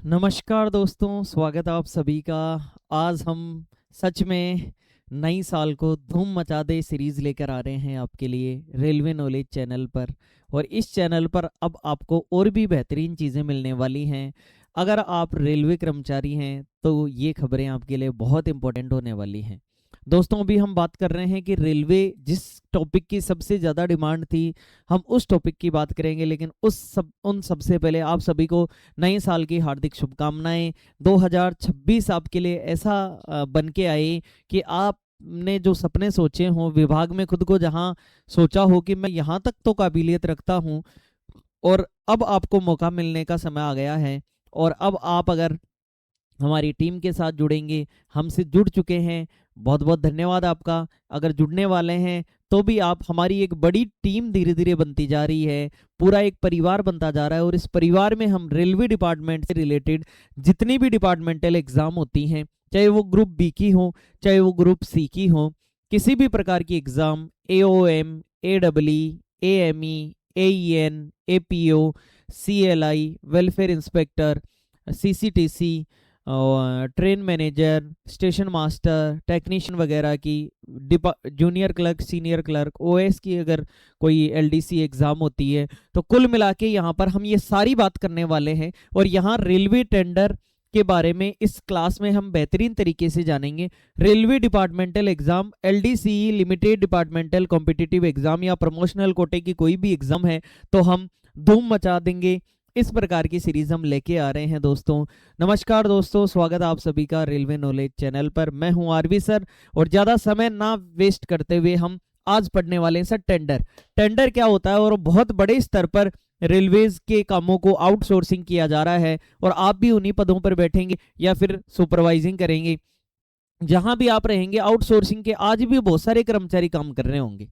नमस्कार दोस्तों, स्वागत है आप सभी का। आज हम सच में नई साल को धूम मचा दे सीरीज लेकर आ रहे हैं आपके लिए रेलवे नॉलेज चैनल पर। और इस चैनल पर अब आपको और भी बेहतरीन चीज़ें मिलने वाली हैं। अगर आप रेलवे कर्मचारी हैं तो ये खबरें आपके लिए बहुत इंपॉर्टेंट होने वाली हैं। दोस्तों, अभी हम बात कर रहे हैं कि रेलवे जिस टॉपिक की सबसे ज़्यादा डिमांड थी, हम उस टॉपिक की बात करेंगे। लेकिन उन सबसे पहले आप सभी को नए साल की हार्दिक शुभकामनाएं। 2026 आपके लिए ऐसा बन के आए कि आपने जो सपने सोचे हों, विभाग में खुद को जहां सोचा हो कि मैं यहाँ तक तो काबिलियत रखता हूँ, और अब आपको मौका मिलने का समय आ गया है। और अब आप अगर हमारी टीम के साथ जुड़ेंगे, हमसे जुड़ चुके हैं, बहुत बहुत धन्यवाद आपका। अगर जुड़ने वाले हैं तो भी आप, हमारी एक बड़ी टीम धीरे धीरे बनती जा रही है, पूरा एक परिवार बनता जा रहा है। और इस परिवार में हम रेलवे डिपार्टमेंट से रिलेटेड जितनी भी डिपार्टमेंटल एग्जाम होती हैं, चाहे वो ग्रुप बी की हो, चाहे वो ग्रुप सी की हो, किसी भी प्रकार की exam, AOM, AEE, AME, AEN, APO, CLI, welfare inspector, CCTC, और train manager, station master, technician वगैरह की, junior clerk, senior clerk, OS की अगर कोई LDC एग्ज़ाम होती है, तो कुल मिला के यहाँ पर हम ये सारी बात करने वाले हैं। और यहाँ रेलवे टेंडर के बारे में इस क्लास में हम बेहतरीन तरीके से जानेंगे। Railway departmental exam, LDCE limited departmental competitive exam या प्रमोशनल कोटे की कोई भी एग्जाम है तो हम धूम मचा देंगे। इस प्रकार की सीरीज हम लेके आ रहे हैं दोस्तों। नमस्कार दोस्तों, स्वागत है आप सभी का रेलवे नॉलेज चैनल पर। मैं हूं आरवी सर, और ज़्यादा समय ना वेस्ट करते हुए हम आज पढ़ने वाले हैं सर टेंडर क्या होता है। और बहुत बड़े स्तर पर रेलवेज के कामों को आउटसोर्सिंग किया जा रहा है, और आप भी उन्हीं पदों पर बैठेंगे या फिर सुपरवाइजिंग करेंगे। जहां भी आप रहेंगे, आउटसोर्सिंग के आज भी बहुत सारे कर्मचारी काम कर रहे होंगे,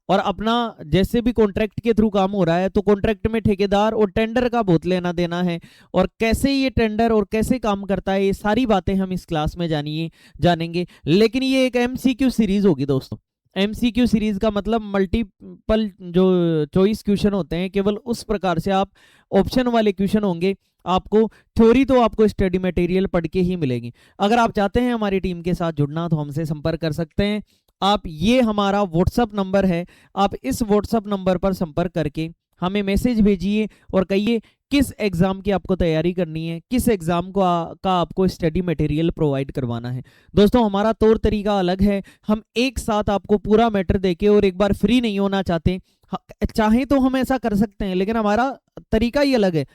और अपना जैसे भी कॉन्ट्रैक्ट के थ्रू काम हो रहा है तो कॉन्ट्रैक्ट में ठेकेदार और टेंडर का बहुत लेना देना है। और कैसे ये टेंडर और कैसे काम करता है, ये सारी बातें हम इस क्लास में जानेंगे। लेकिन ये एक MCQ सीरीज होगी दोस्तों। MCQ सीरीज का मतलब मल्टीपल जो चॉइस क्वेश्चन होते हैं, केवल उस प्रकार से आप ऑप्शन वाले क्वेश्चन होंगे। आपको थ्योरी तो आपको स्टडी मटेरियल पढ़ के ही मिलेगी। अगर आप चाहते हैं हमारी टीम के साथ जुड़ना तो हमसे संपर्क कर सकते हैं आप। ये हमारा व्हाट्सअप नंबर है, आप इस व्हाट्सअप नंबर पर संपर्क करके हमें मैसेज भेजिए और कहिए किस एग्जाम की आपको तैयारी करनी है, किस एग्जाम को का आपको स्टडी मटेरियल प्रोवाइड करवाना है। दोस्तों, हमारा तौर तरीका अलग है। हम एक साथ आपको पूरा मैटर देके और एक बार फ्री नहीं होना चाहते। चाहे तो हम ऐसा कर सकते हैं, लेकिन हमारा तरीका ही अलग है।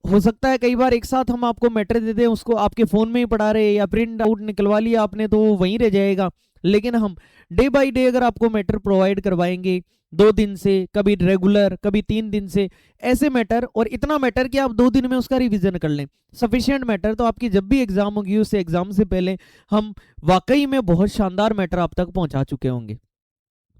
हो सकता है कई बार एक साथ हम आपको मैटर दे दें, उसको आपके फोन में ही पढ़ा रहे या प्रिंट आउट निकलवा लिया आपने तो वो वहीं रह जाएगा। लेकिन हम डे बाय डे अगर आपको मैटर प्रोवाइड करवाएंगे, 2 दिन से, कभी रेगुलर, कभी 3 दिन से, ऐसे मैटर, और इतना मैटर कि आप 2 दिन में उसका रिवीजन कर लें, सफिशिएंट मैटर, तो आपकी जब भी एग्जाम होगी उस एग्जाम से पहले हम वाकई में बहुत शानदार मैटर आप तक पहुंचा चुके होंगे।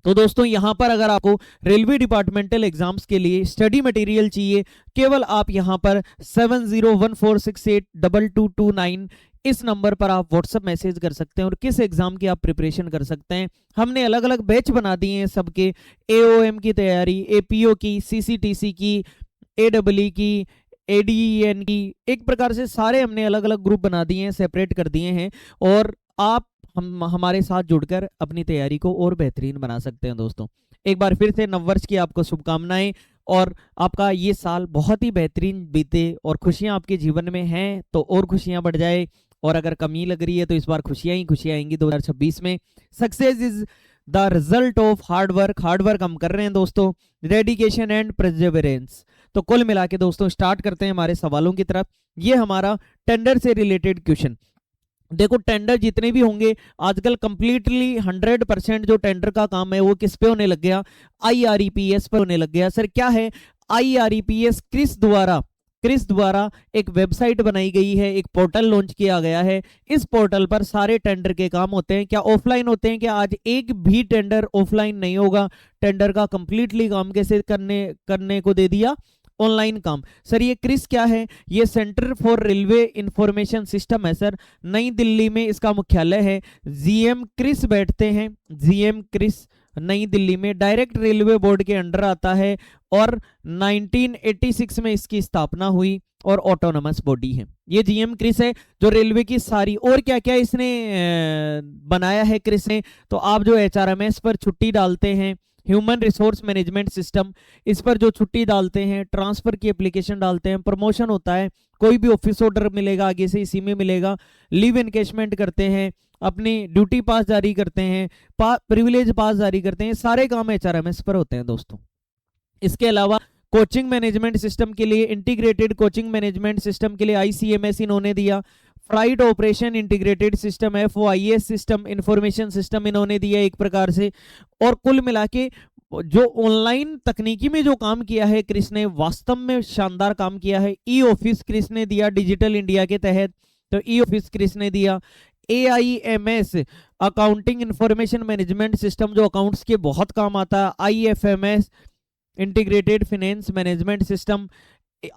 तो दोस्तों, यहां पर अगर आपको रेलवे डिपार्टमेंटल एग्जाम्स के लिए स्टडी मटेरियल चाहिए, केवल आप यहां पर 7014682229 इस नंबर पर आप व्हाट्सएप मैसेज कर सकते हैं और किस एग्जाम की आप प्रिपरेशन कर सकते हैं। हमने अलग अलग बैच बना दिए हैं सबके, AOM की तैयारी, APO की, CCTC की, AEE की, ADEN की, एक प्रकार से सारे हमने अलग अलग ग्रुप बना दिए हैं, सेपरेट कर दिए हैं। और आप हमारे साथ जुड़कर अपनी तैयारी को और बेहतरीन बना सकते हैं। दोस्तों, एक बार फिर से नववर्ष की आपको शुभकामनाएं, और आपका ये साल बहुत ही बेहतरीन बीते, और खुशियां आपके जीवन में हैं तो और खुशियां बढ़ जाए, और अगर कमी लग रही है तो इस बार खुशियां ही खुशियां आएंगी 2026 में। Success is the result of hard work हम कर रहे हैं दोस्तों, डेडिकेशन एंड परसेवरेंस। तो कुल मिला के दोस्तों स्टार्ट करते हैं हमारे सवालों की तरफ। ये हमारा टेंडर से रिलेटेड क्वेश्चन। देखो, टेंडर जितने भी होंगे आजकल कंप्लीटली 100% जो टेंडर का काम है वो किस पे होने लग गया, IREPS पर होने लग गया। सर क्या है IREPS? क्रिस द्वारा एक वेबसाइट बनाई गई है, एक पोर्टल लॉन्च किया गया है। इस पोर्टल पर सारे टेंडर के काम होते हैं। क्या ऑफलाइन होते हैं? क्या आज एक भी टेंडर ऑफलाइन नहीं होगा। टेंडर का कंप्लीटली काम कैसे करने को दे दिया, ऑनलाइन काम। सर ये क्रिस क्या है? ये centre for railway information system है सर, नई दिल्ली में इसका मुख्यालय है। GM क्रिस बैठते हैं, GM क्रिस नई दिल्ली में, डायरेक्ट रेलवे बोर्ड के अंडर आता है, और 1986 में इसकी स्थापना हुई। और ऑटोनमस बॉडी है। ये जीएम क्रिस है जो रेलवे की सारी, और क्या क्या इसने बनाया है क्रिस ने, तो आप जो एचआरएमएस पर छुट्टी डालते हैं, ह्यूमन रिसोर्स मैनेजमेंट सिस्टम, इस पर जो छुट्टी डालते हैं, ट्रांसफर की एप्लीकेशन डालते हैं, प्रमोशन होता है, कोई भी ऑफिस ऑर्डर मिलेगा आगे से इसी में मिलेगा, लीव एनकेशमेंट करते हैं, अपनी ड्यूटी पास जारी करते हैं, प्रिविलेज पास जारी करते हैं, सारे काम एचआरएमएस पर होते हैं दोस्तों। इसके अलावा कोचिंग मैनेजमेंट सिस्टम के लिए, इंटीग्रेटेड कोचिंग मैनेजमेंट सिस्टम के लिए आईसीएमएस इन्होंने दिया, flight operation integrated system, FOIS system, information system इन्होंने दिया एक प्रकार से। और कुल मिला के जो ऑनलाइन तकनीकी में जो काम किया है क्रिस ने, वास्तव में शानदार काम किया है। ई ऑफिस क्रिस ने दिया डिजिटल इंडिया के तहत, तो ई ऑफिस क्रिस ने दिया। AIMS accounting information management system जो अकाउंट्स के बहुत काम आता है, IFMS integrated finance management system,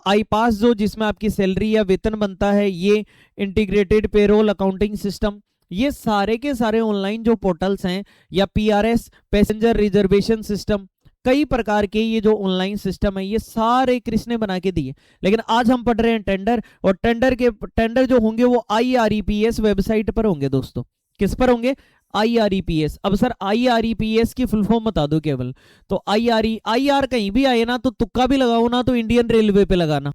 IPAS जो जिसमें आपकी सैलरी या वेतन बनता है, ये इंटीग्रेटेड पेरोल अकाउंटिंग सिस्टम। ये सारे के सारे ऑनलाइन जो पोर्टल्स हैं, या PRS पैसेंजर रिजर्वेशन सिस्टम, कई प्रकार के ये जो ऑनलाइन सिस्टम है ये सारे क्रिस ने बना के दिए। लेकिन आज हम पढ़ रहे हैं टेंडर, और टेंडर जो होंगे वो IREPS वेबसाइट पर होंगे दोस्तों। किस पर होंगे? IREPS। अब सर IREPS की फुल फॉर्म बता दो केवल, तो IR कहीं भी आए ना तो तुक्का भी लगाओ ना, तो इंडियन रेलवे पे लगाना।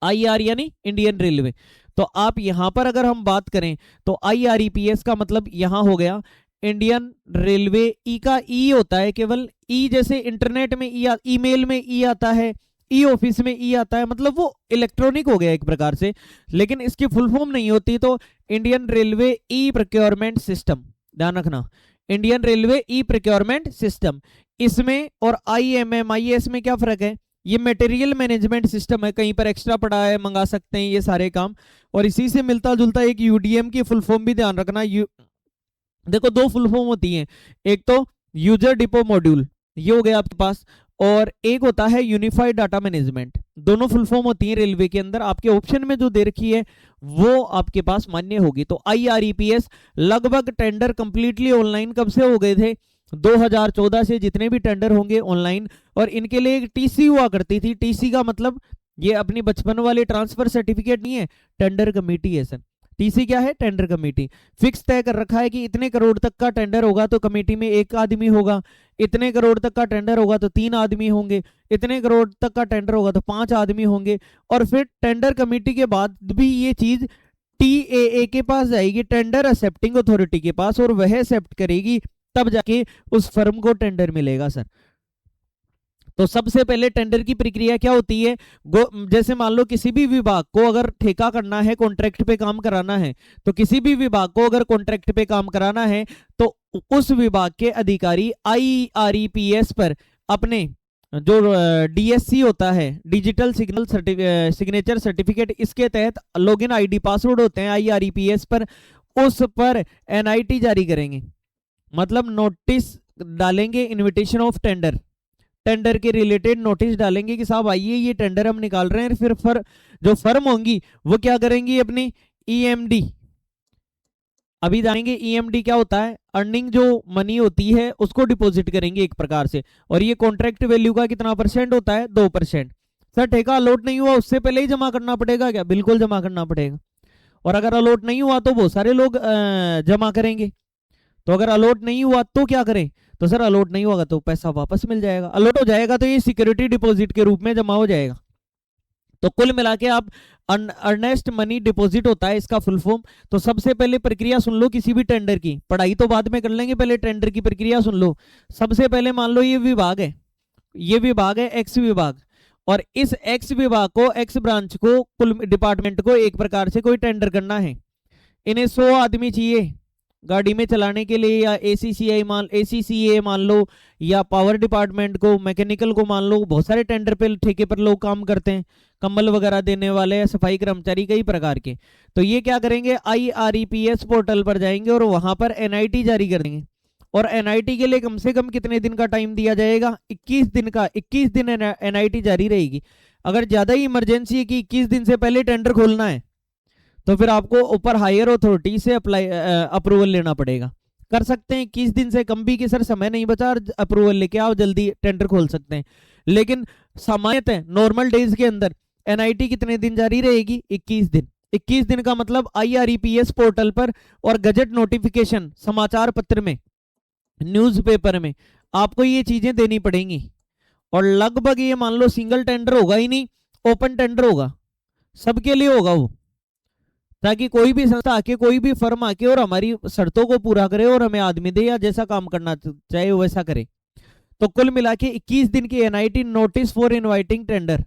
IR यानी इंडियन रेलवे। तो आप यहां पर अगर हम बात करें तो IREPS का मतलब यहां हो गया इंडियन रेलवे। ई का ई होता है केवल, ई जैसे इंटरनेट में ई, ईमेल में ई आता है, ई ऑफिस में ई आता है, मतलब वो इलेक्ट्रॉनिक हो गया एक प्रकार से, लेकिन इसकी फुल फॉर्म नहीं होती। तो Indian railway e procurement system, ध्यान रखना, Indian railway e procurement system. इसमें और IMMIS में क्या फर्क है? ये मटेरियल मैनेजमेंट सिस्टम है, कहीं पर एक्स्ट्रा पड़ा है मंगा सकते हैं ये सारे काम। और इसी से मिलता जुलता एक UDM की फुल फॉर्म भी ध्यान रखना। देखो दो फुल फॉर्म होती हैं, एक तो यूजर डिपो मॉड्यूल, ये हो गया आपके पास, और एक होता है यूनिफाइड डाटा मैनेजमेंट। दोनों फुल फॉर्म होती है रेलवे के अंदर, आपके ऑप्शन में जो दे रखी है वो आपके पास मान्य होगी। तो IREPS लगभग टेंडर कंप्लीटली ऑनलाइन कब से हो गए थे? 2014 से जितने भी टेंडर होंगे ऑनलाइन। और इनके लिए एक TC हुआ करती थी। TC का मतलब ये अपनी बचपन वाले ट्रांसफर सर्टिफिकेट नहीं है, टेंडर कमेटी है सर। TC क्या है? Tender committee. फिक्स तय कर रखा है कि इतने करोड़ तक का टेंडर होगा तो कमेटी में 1 आदमी होगा, इतने करोड़ तक का टेंडर होगा तो 3 आदमी होंगे, इतने करोड़ तक का टेंडर होगा तो 5 आदमी होंगे। और फिर टेंडर कमेटी के बाद भी ये चीज TAA के पास जाएगी, टेंडर एक्सेप्टिंग अथॉरिटी के पास, और वह एक्सेप्ट करेगी, तब जाके उस फर्म को टेंडर मिलेगा सर। तो सबसे पहले टेंडर की प्रक्रिया क्या होती है? जैसे मान लो किसी भी विभाग को अगर ठेका करना है, कॉन्ट्रैक्ट पे काम कराना है, तो किसी भी विभाग को अगर कॉन्ट्रैक्ट पे काम कराना है तो उस विभाग के अधिकारी IREPS पर अपने जो DSC होता है, डिजिटल सिग्नेचर सर्टिफिकेट, इसके तहत लॉगिन ID पासवर्ड होते हैं IREPS पर, उस पर NIT जारी करेंगे, मतलब नोटिस डालेंगे, इन्विटेशन ऑफ टेंडर, टेंडर के रिलेटेड नोटिस डालेंगे कि साहब आइए ये टेंडर हम निकाल रहे हैं। फिर जो फर्म होंगी वो क्या करेंगी? अपनी EMD, अभी जानेंगे EMD क्या होता है, अर्निंग जो मनी होती है उसको डिपॉजिट करेंगे एक प्रकार से। और ये कॉन्ट्रैक्ट वैल्यू का कितना % होता है? 2%। सर ठेका अलॉट नहीं हुआ उससे पहले ही जमा करना पड़ेगा क्या? बिल्कुल जमा करना पड़ेगा। और अगर अलॉट नहीं हुआ तो बहुत सारे लोग जमा करेंगे। तो अगर अलॉट नहीं हुआ तो क्या करें? तो सर अलॉट नहीं होगा तो पैसा वापस मिल जाएगा, अलॉट हो जाएगा तो ये सिक्योरिटी डिपॉजिट के रूप में जमा हो जाएगा। तो कुल मिला के आप अर्नेस्ट मनी डिपॉजिट होता है इसका फुल फॉर्म। तो सबसे पहले प्रक्रिया सुन लो किसी भी टेंडर की, पढ़ाई तो बाद में कर लेंगे, पहले टेंडर की प्रक्रिया सुन लो। सबसे पहले मान लो ये विभाग है, ये विभाग है X विभाग, और इस X विभाग को, X ब्रांच को, कुल डिपार्टमेंट को एक प्रकार से कोई टेंडर करना है। इन्हें 100 आदमी चाहिए गाड़ी में चलाने के लिए, या ACCA मान लो, या पावर डिपार्टमेंट को, मैकेनिकल को मान लो, बहुत सारे टेंडर पे ठेके पर लोग काम करते हैं, कंबल वगैरह देने वाले, सफाई कर्मचारी, कई प्रकार के। तो ये क्या करेंगे? IREPS पोर्टल पर जाएंगे और वहां पर NIT जारी कर देंगे। और NIT के लिए कम से कम कितने दिन का टाइम दिया जाएगा? 21 दिन का। 21 दिन NIT जारी रहेगी। अगर ज्यादा ही इमरजेंसी है कि 21 दिन से पहले टेंडर खोलना है तो फिर आपको ऊपर हायर अथॉरिटी से अप्रूवल लेना पड़ेगा। कर सकते हैं 21 दिन से कम भी, कि सर समय नहीं बचा, अप्रूवल लेके आओ, जल्दी टेंडर खोल सकते हैं। लेकिन सामान्यतः नॉर्मल डेज के अंदर एनआईटी कितने दिन जारी रहेगी? 21 दिन। 21 दिन का मतलब आईआरईपीएस पोर्टल पर और गजट नोटिफिकेशन, समाचार पत्र में, न्यूज़पेपर में आपको ये चीजें देनी पड़ेंगी। और लगभग ये मान लो सिंगल टेंडर होगा ही नहीं, ओपन टेंडर होगा, सबके लिए होगा वो, ताकि कोई भी संस्था आके, कोई भी फर्म आके और हमारी शर्तों को पूरा करे और हमें आदमी दे, या जैसा काम करना चाहे वैसा करे। तो कुल मिला के 21 दिन की NIT notice for inviting tender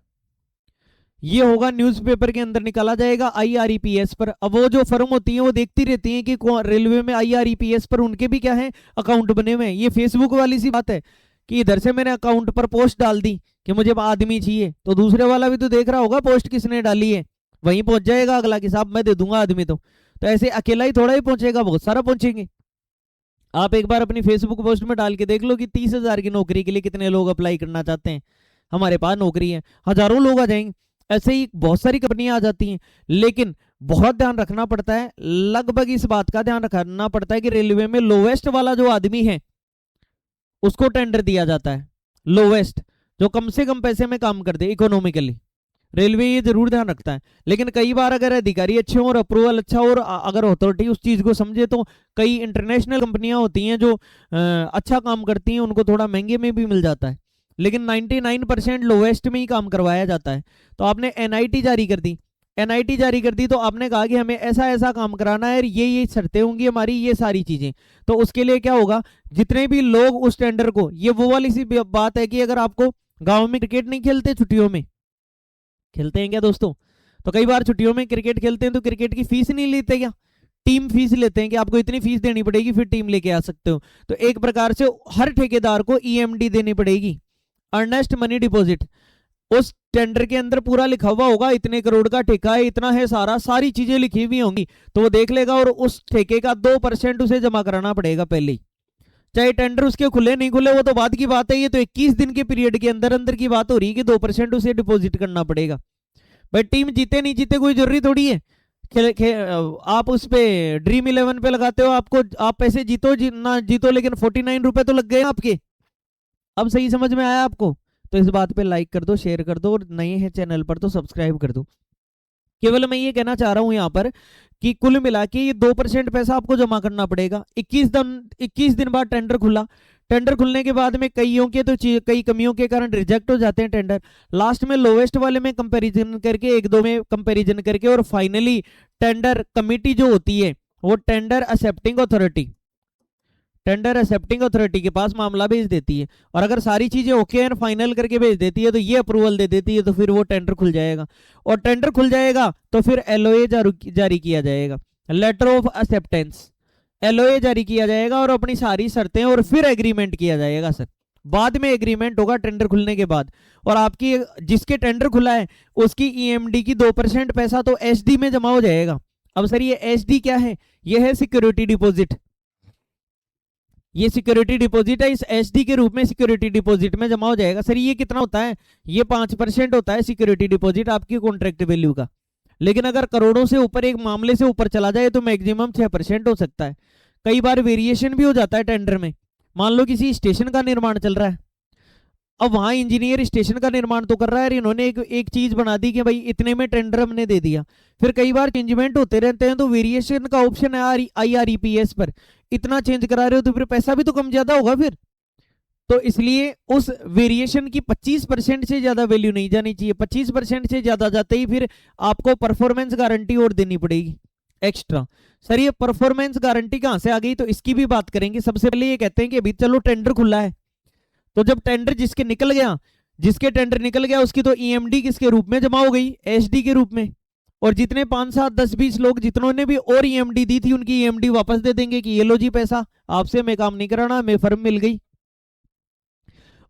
ये होगा, न्यूज़पेपर के अंदर निकाला जाएगा आईआरईपीएस पर। अब वो जो फर्म होती है वो देखती रहती है कि रेलवे में आईआरईपीएस पर उनके भी क्या है, अकाउंट बने हुए हैं। ये फेसबुक वाली सी बात है कि इधर से मैंने अकाउंट पर पोस्ट डाल दी कि मुझे आदमी चाहिए, तो दूसरे वाला भी तो देख रहा होगा पोस्ट किसने डाली है, वहीं पहुंच जाएगा अगला कि साहब मैं दे दूंगा आदमी। तो ऐसे अकेला ही थोड़ा ही पहुंचेगा, बहुत सारा पहुंचेंगे। आप एक बार अपनी फेसबुक पोस्ट में डाल के देख लो कि 30,000 की नौकरी के लिए कितने लोग अप्लाई करना चाहते हैं, हमारे पास नौकरी है, हजारों लोग आ जाएंगे। ऐसे ही बहुत सारी कंपनियां आ जाती हैं। लेकिन बहुत ध्यान रखना पड़ता है, लगभग इस बात का ध्यान रखना पड़ता है कि रेलवे में लोवेस्ट वाला जो आदमी है उसको टेंडर दिया जाता है, लोवेस्ट, जो कम से कम पैसे में काम कर दे इकोनॉमिकली। रेलवे ये जरूर ध्यान रखता है। लेकिन कई बार अगर अधिकारी अच्छे हो और अप्रूवल अच्छा हो और अगर अथॉरिटी उस चीज को समझे, तो कई इंटरनेशनल कंपनियां होती हैं जो अच्छा काम करती हैं, उनको थोड़ा महंगे में भी मिल जाता है। लेकिन 99% लोवेस्ट में ही काम करवाया जाता है। तो आपने एनआईटी जारी कर दी, एनआईटी जारी कर दी तो आपने कहा कि हमें ऐसा ऐसा काम कराना है, ये शर्तें होंगी हमारी, ये सारी चीजें। तो उसके लिए क्या होगा, जितने भी लोग उस टेंडर को, ये वो वाली सी बात है कि अगर आपको गांव में क्रिकेट नहीं खेलते, छुट्टियों में खेलते हैं क्या दोस्तों, तो कई बार छुट्टियों में क्रिकेट खेलते हैं तो क्रिकेट की फीस नहीं लेते क्या, टीम फीस लेते हैं कि आपको इतनी फीस देनी पड़ेगी फिर टीम लेके आ सकते हो। तो एक प्रकार से हर ठेकेदार को ईएमडी देनी पड़ेगी, अर्नेस्ट मनी डिपॉजिट। उस टेंडर के अंदर पूरा लिखा हुआ होगा, इतने करोड़ का ठेका है, इतना है, सारी चीजें लिखी हुई होंगी। तो वो देख लेगा और उस ठेके का 2% उसे जमा कराना पड़ेगा पहले ही, चाहे टेंडर उसके खुले नहीं खुले वो तो बाद की बात है। ये तो 21 दिन के पीरियड के अंदर अंदर की बात हो रही है कि 2% उसे डिपॉजिट करना पड़ेगा। भाई टीम जीते नहीं जीते कोई जरूरी थोड़ी है, आप उस पे ड्रीम 11 पे लगाते हो, आप पैसे जीतो ना जीतो, लेकिन 49 रुपए तो लग गए आपके। अब सही समझ में आया आपको? तो इस बात पे लाइक कर दो, शेयर कर दो, और नए हैं चैनल पर तो सब्सक्राइब कर दो। केवल मैं ये कहना चाह रहा हूं यहाँ पर कि कुल मिला के ये 2% पैसा आपको जमा करना पड़ेगा। 21 दिन बाद टेंडर खुला, टेंडर खुलने के बाद में कईयों के तो कई कमियों के कारण रिजेक्ट हो जाते हैं टेंडर। लास्ट में लोवेस्ट वाले में कंपैरिजन करके, एक दो में कंपैरिजन करके, और फाइनली टेंडर कमेटी जो होती है वो टेंडर एक्सेप्टिंग अथॉरिटी के पास मामला भेज देती है। और अगर सारी चीजें ओके हैं, फाइनल करके भेज देती है, तो ये अप्रूवल दे देती है, तो फिर वो टेंडर खुल जाएगा। और टेंडर खुल जाएगा तो फिर एलओए जारी किया जाएगा, लेटर ऑफ एक्सेप्टेंस, एलओए जारी किया जाएगा और अपनी सारी शर्तें, और फिर एग्रीमेंट किया जाएगा सर। बाद में एग्रीमेंट होगा टेंडर खुलने के बाद। और आपकी जिसके टेंडर खुला है उसकी ईएमडी की 2% पैसा तो एसडी में जमा हो जाएगा। अब सर ये एसडी क्या है? ये है सिक्योरिटी डिपॉजिट। ये सिक्योरिटी डिपॉजिट है, इस एसडी के रूप में सिक्योरिटी डिपॉजिट में जमा हो जाएगा। सर ये कितना होता है? ये 5% होता है सिक्योरिटी डिपॉजिट आपकी कॉन्ट्रैक्ट वैल्यू का। लेकिन अगर करोड़ों से ऊपर, एक मामले से ऊपर चला जाए तो मैक्सिमम 6% हो सकता है। कई बार वेरिएशन भी हो जाता है टेंडर में। मान लो किसी स्टेशन का निर्माण चल रहा है, अब वहां इंजीनियर स्टेशन का निर्माण तो कर रहा है, इन्होंने एक चीज बना दी कि भाई इतने में टेंडर हमने दे दिया। फिर कई बार चेंजमेंट होते रहते हैं, तो वेरिएशन का ऑप्शन है आईआरईपीएस पर, इतना चेंज करा रहे हो तो फिर पैसा भी तो कम ज्यादा होगा फिर। तो इसलिए उस वेरिएशन की 25% से ज्यादा वैल्यू नहीं जानी चाहिए। 25% से ज्यादा जाते ही फिर आपको परफॉर्मेंस गारंटी और देनी पड़ेगी एक्स्ट्रा। सर ये परफॉर्मेंस गारंटी कहां से आ गई, तो इसकी भी बात करेंगे। सबसे पहले ये कहते हैं कि अभी चलो टेंडर खुला है, तो जब टेंडर जिसके टेंडर निकल गया उसकी तो ईएमडी किसके रूप में जमा हो गई? एसडी के रूप में। और जितने 5, 7, 10, 20 लोग जितनों भी और ईएमडी दी थी उनकी ईएमडी वापस दे देंगे कि ये लो जी पैसा, आपसे मैं काम नहीं कराना, हमें फर्म मिल गई।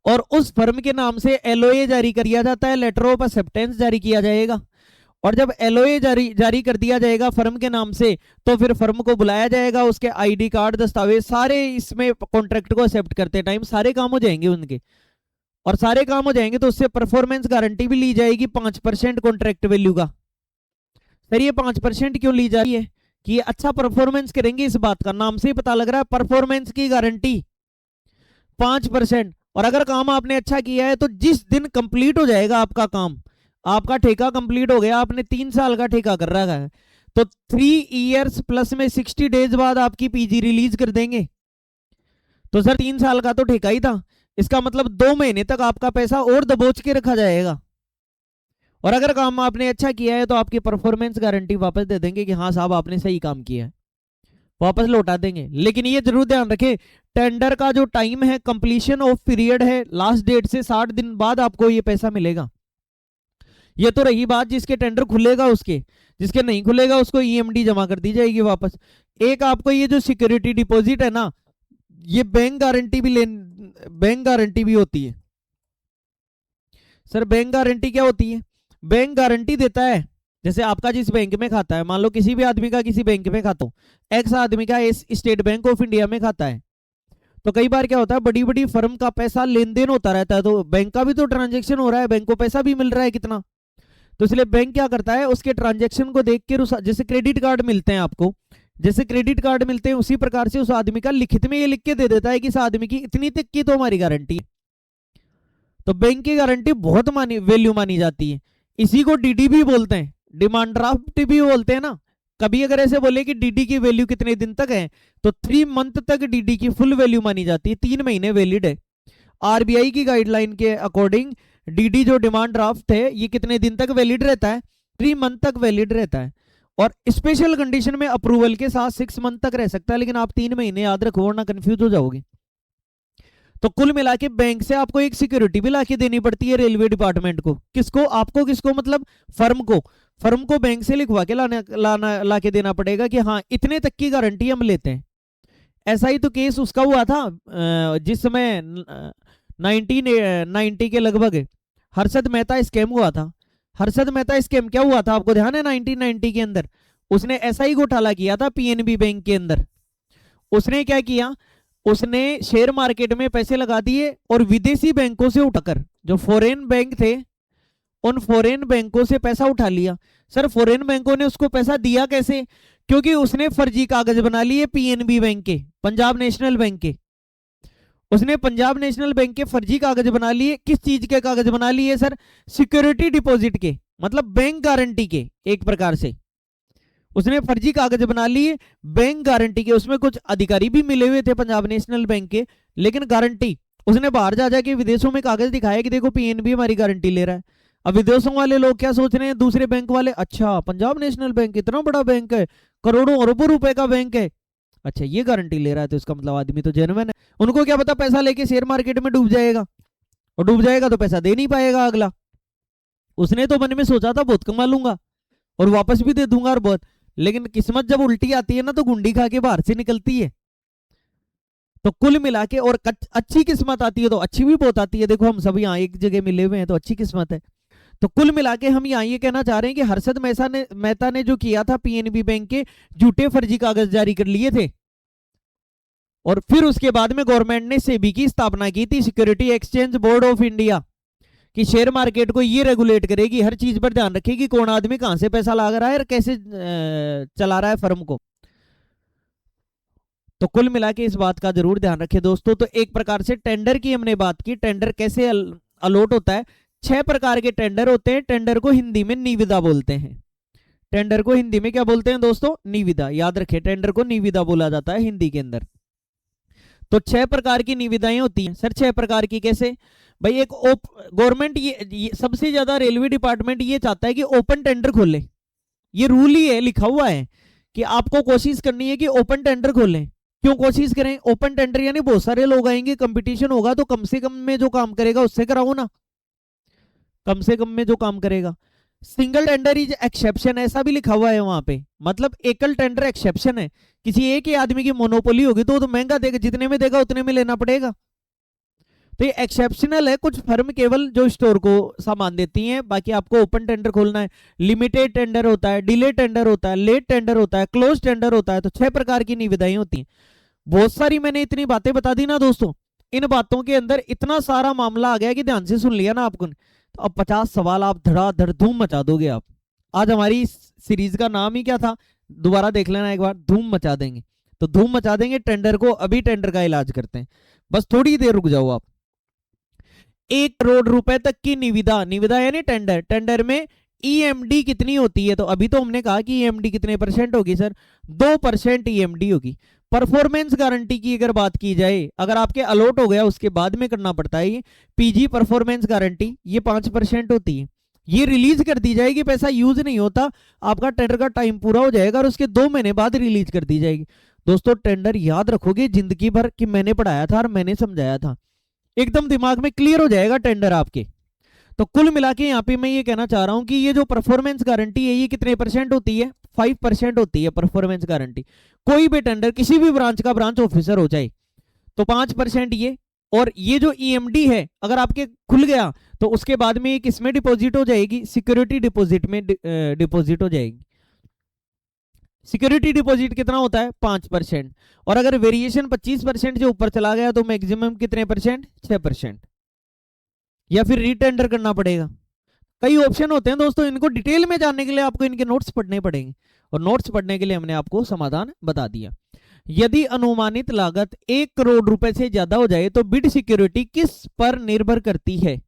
और उस फर्म के नाम से एलओए जारी किया जाता है, लेटर ऑफ एक्सेप्टेंस जारी किया जाएगा। और जब एलओए जारी कर दिया जाएगा फर्म के नाम से, तो फिर फर्म को बुलाया जाएगा, उसके आईडी कार्ड, दस्तावेज सारे इसमें कॉन्ट्रैक्ट को एक्सेप्ट करते टाइम सारे काम हो जाएंगे उनके। और सारे काम हो जाएंगे तो उससे परफॉर्मेंस गारंटी भी ली जाएगी 5% कॉन्ट्रैक्ट वैल्यू का। सर ये 5% क्यों ली जा रही है? कि ये अच्छा परफॉर्मेंस करेंगे, इस बात का नाम से ही पता लग रहा है, परफॉर्मेंस की गारंटी 5%। और अगर काम आपने अच्छा किया है तो जिस दिन कंप्लीट हो जाएगा आपका काम, आपका ठेका कंप्लीट हो गया, आपने 3 साल का ठेका कर रखा है, तो 3 इयर्स प्लस में 60 डेज बाद आपकी पीजी रिलीज कर देंगे। तो सर 3 साल का तो ठेका ही था, इसका मतलब 2 महीने तक आपका पैसा और दबोच के रखा जाएगा। और अगर काम आपने अच्छा किया है तो आपकी परफॉर्मेंस गारंटी वापस दे देंगे कि हाँ साहब आपने सही काम किया है, वापस लौटा देंगे। लेकिन ये जरूर ध्यान रखें, टेंडर का जो टाइम है, कंप्लीशन ऑफ पीरियड है, लास्ट डेट से 60 दिन बाद आपको ये पैसा मिलेगा। ये तो रही बात जिसके टेंडर खुलेगा उसके, जिसके नहीं खुलेगा उसको ईएमडी जमा कर दी जाएगी वापस। एक आपको ये जो सिक्योरिटी डिपॉजिट है ना, ये बैंक गारंटी भी होती है। सर बैंक गारंटी क्या होती है? बैंक गारंटी देता है, जैसे आपका जिस बैंक में खाता है, मान लो किसी भी आदमी का किसी बैंक में खाता हो, एक्स आदमी का स्टेट बैंक ऑफ इंडिया में खाता है, तो कई बार क्या होता है, बड़ी बड़ी फर्म का पैसा लेन देन होता रहता है, तो बैंक का भी तो ट्रांजेक्शन हो रहा है, बैंक को पैसा भी मिल रहा है कितना। तो इसलिए बैंक क्या करता है, उसके ट्रांजेक्शन को देख के, जैसे क्रेडिट कार्ड मिलते हैं आपको, जैसे क्रेडिट कार्ड मिलते हैं, उसी प्रकार से उस आदमी का लिखित में ये लिख के दे देता है कि इस आदमी की इतनी तक की तो हमारी गारंटी है। तो बैंक की गारंटी बहुत वैल्यू मानी जाती है। इसी को डीडी भी बोलते हैं, डिमांड ड्राफ्ट भी बोलते हैं ना। कभी अगर ऐसे बोले कि डीडी की वैल्यू कितने दिन तक है, तो 3 मंथ तक डीडी की फुल वैल्यू मानी जाती है, 3 महीने वैलिड है। आरबीआई की गाइडलाइन के अकॉर्डिंग डीडी जो डिमांड ड्राफ्ट है, ये कितने दिन तक वैलिड रहता है? 3 मंथ तक वैलिड रहता है। और स्पेशल कंडीशन में अप्रूवल के साथ 6 मंथ तक रह सकता है, लेकिन आप 3 महीने याद रखो वरना कंफ्यूज हो जाओगे। तो कुल मिला के बैंक से आपको एक सिक्योरिटी भी लाके देनी पड़ती है रेलवे डिपार्टमेंट को। किसको? आपको। किसको? मतलब फर्म को। फर्म को बैंक से लिखवा के लाके देना पड़ेगा कि हाँ इतने तक की गारंटी हम लेते हैं। ऐसा ही तो केस उसका हुआ था जिस समय 1990 के लगभग हर्षद मेहता स्कैम हुआ था। हर्षद मेहता स्कैम क्या हुआ था आपको ध्यान है? 1990 के अंदर उसने ऐसा ही घोटाला किया था पीएनबी बैंक के अंदर। उसने क्या किया, उसने शेयर मार्केट में पैसे लगा दिए और विदेशी बैंकों से उठाकर, जो फॉरेन बैंक थे, उन फॉरेन बैंकों से पैसा उठा लिया। सर फॉरेन बैंकों ने उसको पैसा दिया कैसे? क्योंकि उसने फर्जी कागज बना लिए पीएनबी बैंक के, पंजाब नेशनल बैंक के। उसने पंजाब नेशनल बैंक के फर्जी कागज बना लिए। किस चीज के कागज बना लिए सर? सिक्योरिटी डिपॉजिट के, मतलब बैंक गारंटी के। एक प्रकार से उसने फर्जी कागज बना लिए बैंक गारंटी के। उसमें कुछ अधिकारी भी मिले हुए थे पंजाब नेशनल बैंक के, लेकिन गारंटी उसने बाहर जा जाके विदेशों में कागज दिखाया कि देखो पीएनबी हमारी गारंटी ले रहा है। अब विदेशों वाले लोग क्या सोच रहे हैं, दूसरे बैंक वाले, अच्छा पंजाब नेशनल बैंक इतना बड़ा बैंक है, करोड़ों अरबों रुपए का बैंक है, अच्छा ये गारंटी ले रहा है तो इसका मतलब आदमी तो जेन्युइन है। उनको क्या पता पैसा लेके शेयर मार्केट में डूब जाएगा, और डूब जाएगा तो पैसा दे नहीं पाएगा अगला। उसने तो मन में सोचा था बहुत कमा लूंगा और वापस भी दे दूंगा और बहुत, लेकिन किस्मत जब उल्टी आती है ना तो गुंडी खा के बाहर से निकलती है। तो कुल मिला के, और अच्छी किस्मत आती है तो अच्छी भी बहुत आती है। देखो हम सब यहाँ एक जगह मिले हुए हैं तो अच्छी किस्मत है। तो कुल मिला के हम यहाँ ये कहना चाह रहे हैं कि हर्षद मेहता ने जो किया था, पीएनबी बैंक के झूठे फर्जी कागज जारी कर लिए थे, और फिर उसके बाद में गवर्नमेंट ने सेबी की स्थापना की थी, security exchange board of India, कि शेयर मार्केट को ये रेगुलेट करेगी, हर चीज पर ध्यान रखेगी कौन आदमी कहां से पैसा ला रहा है और कैसे चला रहा है फर्म को। तो कुल मिला के इस बात का जरूर ध्यान रखें दोस्तों। तो एक प्रकार से टेंडर की हमने बात की, टेंडर कैसे अलॉट होता है। 6 प्रकार के टेंडर होते हैं। टेंडर को हिंदी में निविदा बोलते हैं। टेंडर को हिंदी में क्या बोलते हैं दोस्तों? निविदा। याद रखें, टेंडर को निविदा बोला जाता है हिंदी के अंदर। तो 6 प्रकार की निविदाएं होती हैं। सर 6 प्रकार की कैसे भाई? एक गवर्नमेंट ये सबसे ज्यादा रेलवे डिपार्टमेंट ये चाहता है कि ओपन टेंडर खोले। ये रूल ही है, लिखा हुआ है कि आपको कोशिश करनी है कि ओपन टेंडर खोलें। क्यों कोशिश करें? ओपन टेंडर यानी बहुत सारे लोग आएंगे, कंपटीशन होगा, तो कम से कम में जो काम करेगा उससे कराओ ना, कम से कम में जो काम करेगा। सिंगल टेंडर इज एक्सेप्शन, ऐसा भी लिखा हुआ है वहां पे, मतलब एकल टेंडर एक्सेप्शन है। किसी एक ही आदमी की मोनोपोली होगी तो महंगा देगा, जितने में देगा उतने में लेना पड़ेगा। तो ये एक्सेप्शनल है। कुछ फर्म केवल जो स्टोर को सामान देती हैं, बाकी आपको ओपन टेंडर खोलना है। लिमिटेड टेंडर होता है, डिले टेंडर होता है, लेट टेंडर होता है, क्लोज टेंडर होता है। तो 6 प्रकार की निविदाएं होती हैं। बहुत सारी मैंने इतनी बातें बता दी ना दोस्तों, इन बातों के अंदर इतना सारा मामला आ गया कि ध्यान से सुन लिया ना आपको, तो अब 50 सवाल आप धड़ाधड़ धूम मचा दोगे आप। आज हमारी सीरीज का नाम ही क्या था, दोबारा देख लेना एक बार, धूम मचा देंगे। तो धूम मचा देंगे टेंडर को। अभी टेंडर का इलाज करते हैं, बस थोड़ी देर रुक जाओ आप। 1 करोड़ रुपए तक की निविदा, निविदा यानी टेंडर, टेंडर में ईएमडी कितनी होती है? तो अभी तो हमने कहा कि ईएमडी कितने परसेंट होगी सर, 2% ईएमडी होगी। परफॉर्मेंस गारंटी की अगर बात की जाए, अगर आपके अलॉट हो गया उसके बाद में करना पड़ता है, ये पीजी परफॉर्मेंस गारंटी, ये 5% होती है। ये रिलीज कर दी जाएगी, पैसा यूज नहीं होता, आपका टेंडर का टाइम पूरा हो जाएगा और उसके 2 महीने बाद रिलीज कर दी जाएगी। दोस्तों टेंडर याद रखोगे जिंदगी भर कि मैंने पढ़ाया था और मैंने समझाया था, एकदम दिमाग में क्लियर हो जाएगा टेंडर आपके। तो कुल मिला के यहाँ पे मैं ये कहना चाह रहा हूं कि ये जो परफॉर्मेंस गारंटी है ये कितने परसेंट होती है? 5% होती है परफॉर्मेंस गारंटी। कोई भी टेंडर किसी भी ब्रांच का ब्रांच ऑफिसर हो जाए तो 5% ये, और ये जो ईएमडी है अगर आपके खुल गया तो उसके बाद में किसमें डिपॉजिट हो जाएगी? सिक्योरिटी डिपॉजिट में डिपॉजिट हो जाएगी। सिक्योरिटी डिपॉजिट कितना होता है? 5%। और अगर वेरिएशन 25% से ऊपर चला गया तो मैक्सिमम कितने परसेंट? 6%। या फिर रीटेंडर करना पड़ेगा। कई ऑप्शन होते हैं दोस्तों, इनको डिटेल में जानने के लिए आपको इनके नोट्स पढ़ने पड़ेंगे, और नोट्स पढ़ने के लिए हमने आपको समाधान बता दिया। यदि अनुमानित लागत 1 करोड़ रुपए से ज्यादा हो जाए तो बिड सिक्योरिटी किस पर निर्भर करती है?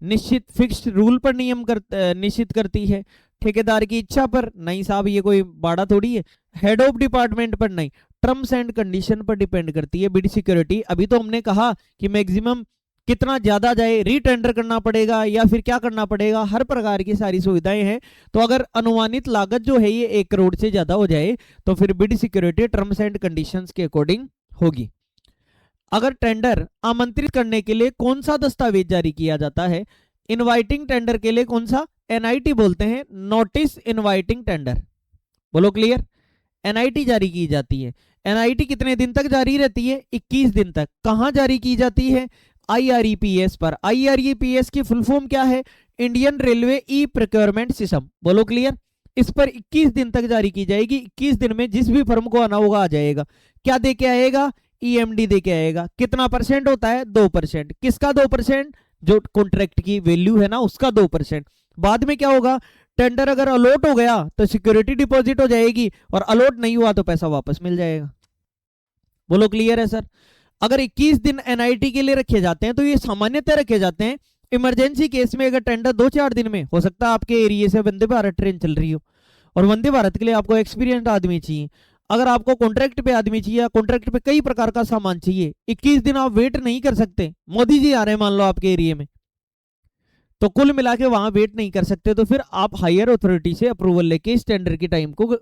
निश्चित फिक्स्ड रूल पर निश्चित करती है। ठेकेदार की इच्छा पर? नहीं साहब, ये कोई बाड़ा थोड़ी है। हेड ऑफ डिपार्टमेंट पर? नहीं। टर्म्स एंड कंडीशन पर डिपेंड करती है बिड सिक्योरिटी। अभी तो हमने कहा कि मैक्सिमम कितना ज्यादा जाए, रीटेंडर करना पड़ेगा या फिर क्या करना पड़ेगा, हर प्रकार की सारी सुविधाएं हैं। तो अगर अनुमानित लागत जो है ये 1 करोड़ से ज्यादा हो जाए तो फिर bid security terms and conditions के अकॉर्डिंग होगी। अगर टेंडर आमंत्रित करने के लिए कौन सा दस्तावेज जारी किया जाता है? इनवाइटिंग टेंडर के लिए कौन सा? एनआईटी बोलते हैं, नोटिस इनवाइटिंग टेंडर। बोलो क्लियर? एनआईटी जारी की जाती है। एनआईटी कितने दिन तक जारी रहती है? 21 दिन तक। कहां जारी की जाती है? आईआरईपीएस पर। आईआरईपीएस की फुल फॉर्म क्या है? Indian railway e procurement system. बोलो क्लियर? इस पर 21 दिन तक जारी की जाएगी। 21 दिन में जिस भी फर्म को आना होगा आ जाएगा। क्या दे के आएगा? ईएमडी दे के आएगा। कितना परसेंट होता है? 2%। किसका 2%? जो कॉन्ट्रैक्ट की वैल्यू है ना उसका 2%। बाद में क्या होगा? टेंडर अगर अलॉट हो गया तो सिक्योरिटी डिपॉजिट हो जाएगी, और अलॉट नहीं हुआ तो पैसा वापस मिल जाएगा। बोलो क्लियर है सर? अगर 21 दिन एनआईटी के लिए रखे जाते हैं तो ये सामान्यतः रखे जाते हैं। इमरजेंसी केस में अगर टेंडर 2-4 दिन में हो सकता है, आपके एरिया से वंदे भारत ट्रेन चल रही हो और वंदे भारत के लिए आपको एक्सपीरियंस्ड आदमी चाहिए, अगर आपको कॉन्ट्रैक्ट पे आदमी चाहिए या कॉन्ट्रैक्ट पे कई प्रकार का सामान चाहिए, 21 दिन आप वेट नहीं कर सकते। मोदी जी आ रहे हैं मान लो आपके एरिया में, तो कुल मिला के वहां वेट नहीं कर सकते, तो फिर आप हायर अथॉरिटी से अप्रूवल लेके इस टेंडर की टाइम को,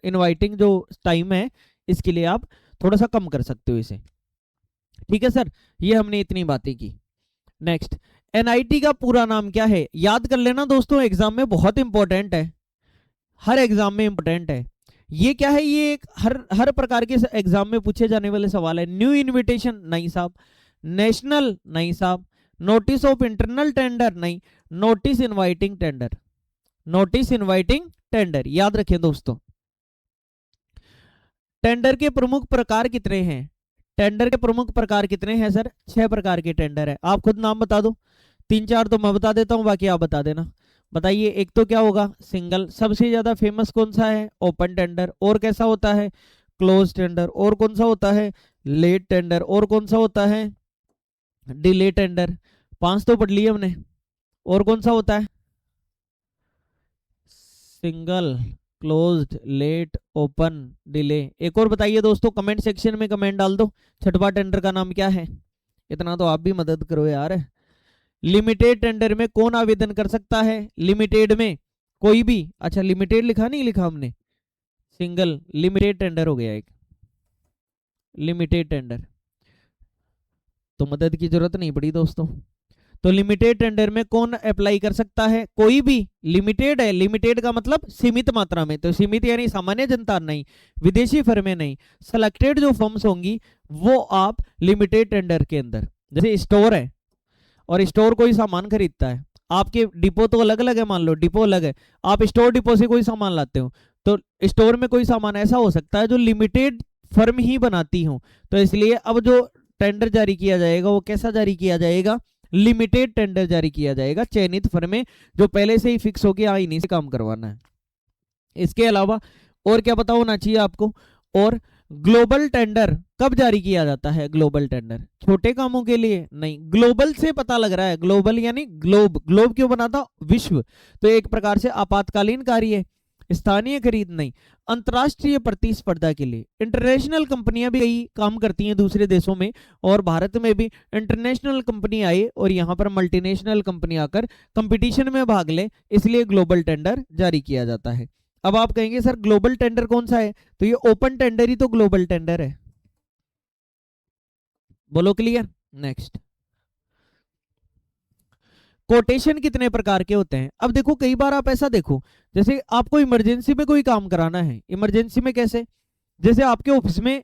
इनवाइटिंग जो टाइम है इसके लिए आप थोड़ा सा कम कर सकते हो इसे। ठीक है सर, ये हमने इतनी बातें की। नेक्स्ट, एनआईटी का पूरा नाम क्या है? याद कर लेना दोस्तों, एग्जाम में बहुत इंपॉर्टेंट है, हर एग्जाम में इंपॉर्टेंट है। ये क्या है? ये एक हर प्रकार के एग्जाम में पूछे जाने वाले सवाल है। New invitation? नहीं साहब। नेशनल? नहीं साहब। Notice of internal tender? नहीं। Notice inviting tender. Notice inviting tender याद रखें दोस्तों। टेंडर के प्रमुख प्रकार कितने हैं? टेंडर के प्रमुख प्रकार कितने हैं सर? 6 प्रकार के टेंडर है। आप खुद नाम बता दो, 3-4 तो मैं बता देता हूं, बाकी आप बता देना। बताइए। एक तो क्या होगा? सिंगल। सबसे ज्यादा फेमस कौन सा है? Open tender. और कैसा होता है? Close tender. और कौन सा होता है? Late tender. और कौन सा होता है? Delay tender. 5 तो पढ़ लिए हमने। और कौन सा होता है? Single, closed, late, open, delay. एक और बताइए दोस्तों, कमेंट सेक्शन में कमेंट डाल दो, छठवां टेंडर का नाम क्या है? इतना तो आप भी मदद करो यार। लिमिटेड टेंडर में कौन आवेदन कर सकता है? लिमिटेड में कोई भी। अच्छा, लिमिटेड लिखा नहीं लिखा हमने? सिंगल, लिमिटेड टेंडर हो गया एक। लिमिटेड टेंडर तो मदद की जरूरत नहीं पड़ी दोस्तों। तो लिमिटेड टेंडर में कौन अप्लाई कर सकता है? कोई भी। लिमिटेड है, लिमिटेड का मतलब सीमित मात्रा में, तो सीमित यानी सामान्य जनता नहीं, विदेशी फर्में नहीं, सिलेक्टेड जो फर्म्स होंगी वो आप लिमिटेड टेंडर के अंदर। जैसे स्टोर है और स्टोर कोई सामान खरीदता है, आपके डिपो तो अलग अलग है, मान लो डिपो अलग है, आप स्टोर डिपो से कोई सामान लाते हो, तो स्टोर में कोई सामान ऐसा हो सकता है जो लिमिटेड फर्म ही बनाती हो, तो इसलिए अब जो टेंडर जारी किया जाएगा वो कैसा जारी किया जाएगा? लिमिटेड टेंडर जारी किया जाएगा। चयनित फर्में जो पहले से ही फिक्स होके इन्हीं से काम करवाना है। इसके अलावा और क्या पता होना चाहिए आपको? और ग्लोबल टेंडर कब जारी किया जाता है? ग्लोबल टेंडर छोटे कामों के लिए नहीं, ग्लोबल से पता लग रहा है, ग्लोबल यानी ग्लोब, ग्लोब क्यों बना था? विश्व, तो एक प्रकार से आपातकालीन कार्य, स्थानीय खरीद नहीं, अंतर्राष्ट्रीय प्रतिस्पर्धा के लिए। इंटरनेशनल कंपनियां भी कई काम करती हैं दूसरे देशों में, और भारत में भी इंटरनेशनल कंपनी आई और यहाँ पर मल्टीनेशनल कंपनी आकर कंपटीशन में भाग ले, इसलिए ग्लोबल टेंडर जारी किया जाता है। अब आप कहेंगे सर ग्लोबल टेंडर कौन सा है? तो ये ओपन टेंडर ही तो ग्लोबल टेंडर है। बोलो क्लियर। नेक्स्ट, कोटेशन कितने प्रकार के होते हैं? अब देखो कई बार आप ऐसा देखो, जैसे आपको इमरजेंसी में कोई काम कराना है, इमरजेंसी में कैसे, जैसे आपके ऑफिस में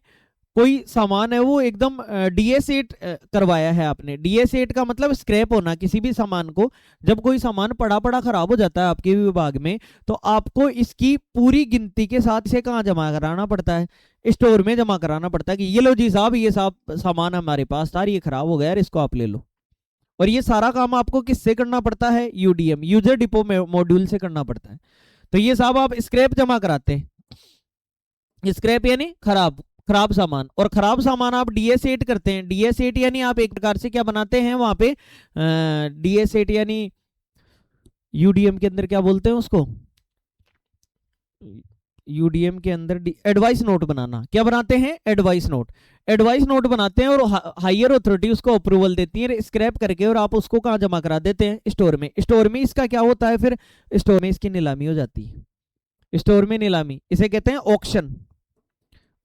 कोई सामान है वो एकदम DS8 करवाया है आपने। DS8 का मतलब स्क्रैप होना, किसी भी सामान को जब कोई सामान पड़ा पड़ा खराब हो जाता है आपके विभाग में, तो आपको इसकी पूरी गिनती के साथ इसे कहाँ जमा कराना पड़ता है? स्टोर में जमा कराना पड़ता है कि ये लो जी साहब, ये सामान हमारे पास था, ये खराब हो गया यार, इसको आप ले लो। और ये सारा काम आपको किससे करना पड़ता है? UDM, यूजर डिपो मॉड्यूल से करना पड़ता है। तो ये साहब आप स्क्रैप जमा कराते हैं, स्क्रैप यानी खराब सामान, और खराब सामान आप DS8 करते हैं। DS8 यानी आप एक प्रकार से क्या बनाते हैं वहां पे, DS8 यानी UDM के अंदर क्या बोलते हैं उसको, UDM के अंदर एडवाइस नोट बनाना। क्या बनाते हैं? Advice note. एडवाइस नोट बनाते हैं और हायर अथॉरिटी उसको अप्रूवल देती है स्क्रैप करके, और आप उसको कहाँ जमा करा देते हैं? स्टोर में। स्टोर में इसका क्या होता है फिर? स्टोर में इसकी नीलामी हो जाती है। स्टोर में नीलामी, इसे कहते हैं ऑक्शन।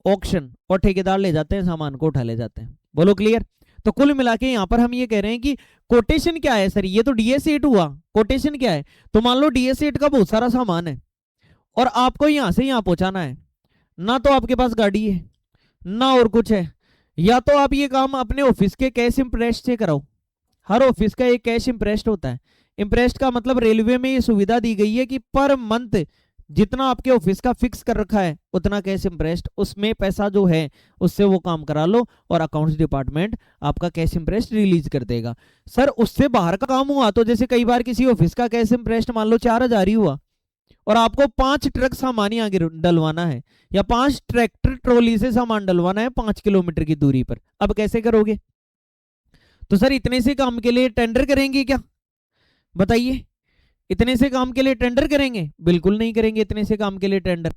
ऑक्शन, और ठेकेदार ले जाते हैं, सामान को उठा ले जाते हैं। बोलो क्लियर। तो कुल मिला के यहाँ पर हम ये कह रहे हैं कि कोटेशन क्या है? सर ये तो DS8 हुआ, कोटेशन क्या है? तो मान लो DS8 का बहुत सारा सामान है और आपको यहां से यहां पहुंचाना है, ना तो आपके पास गाड़ी है ना और कुछ है, या तो आप ये काम अपने ऑफिस के कैश इंप्रेस्ड से कराओ। हर ऑफिस का एक कैश इंप्रेस्ड होता है। इंप्रेस्ड का मतलब रेलवे में ये सुविधा दी गई है कि पर मंथ जितना आपके ऑफिस का फिक्स कर रखा है उतना कैश इंप्रेस्ड, उसमें पैसा जो है उससे वो काम करा लो और अकाउंट्स डिपार्टमेंट आपका कैश इंप्रेस्ड रिलीज कर देगा। सर उससे बाहर का काम हुआ तो जैसे कई बार किसी ऑफिस का कैश इंप्रेस्ड मान लो 4,000 ही हुआ और आपको 5 ट्रक सामान ही आगे डलवाना है या 5 ट्रैक्टर ट्रॉली से सामान डलवाना है 5 किलोमीटर की दूरी पर, अब कैसे करोगे? तो सर इतने से काम के लिए टेंडर करेंगे क्या? बताइए, इतने से काम के लिए टेंडर करेंगे? बिल्कुल नहीं करेंगे इतने से काम के लिए टेंडर।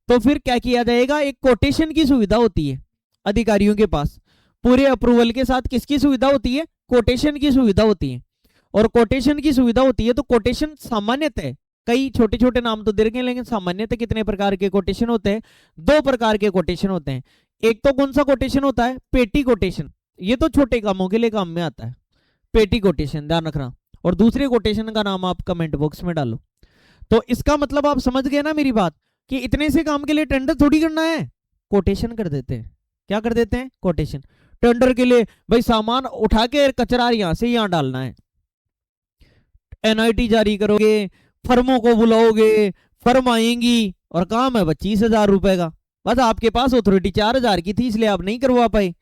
तो फिर क्या किया जाएगा? एक कोटेशन की सुविधा होती है अधिकारियों के पास, पूरे अप्रूवल के साथ किसकी सुविधा होती है? कोटेशन की सुविधा होती है। और कोटेशन की सुविधा होती है तो कोटेशन सामान्यतः, कई छोटे छोटे नाम तो दे रखे हैं, लेकिन सामान्यतः कितने प्रकार के कोटेशन होते हैं? 2 प्रकार के कोटेशन होते हैं। एक तो कौन सा कोटेशन होता है? पेटी कोटेशन, ये तो छोटे कामों के लिए काम में आता है, पेटी कोटेशन ध्यान रखना। और दूसरे कोटेशन का नाम आप कमेंट बॉक्स में डालो। तो इसका मतलब आप समझ गए ना मेरी बात, कि इतने से काम के लिए टेंडर थोड़ी करना है, कोटेशन कर देते हैं। क्या कर देते हैं? कोटेशन। टेंडर के लिए भाई सामान उठा के कचरा यहां से यहां डालना है, NIT जारी करोगे, फर्मों को बुलाओगे, फर्म आएंगी और काम है 25,000 रुपए का, बस आपके पास अथॉरिटी 4,000 की थी इसलिए आप नहीं करवा पाए।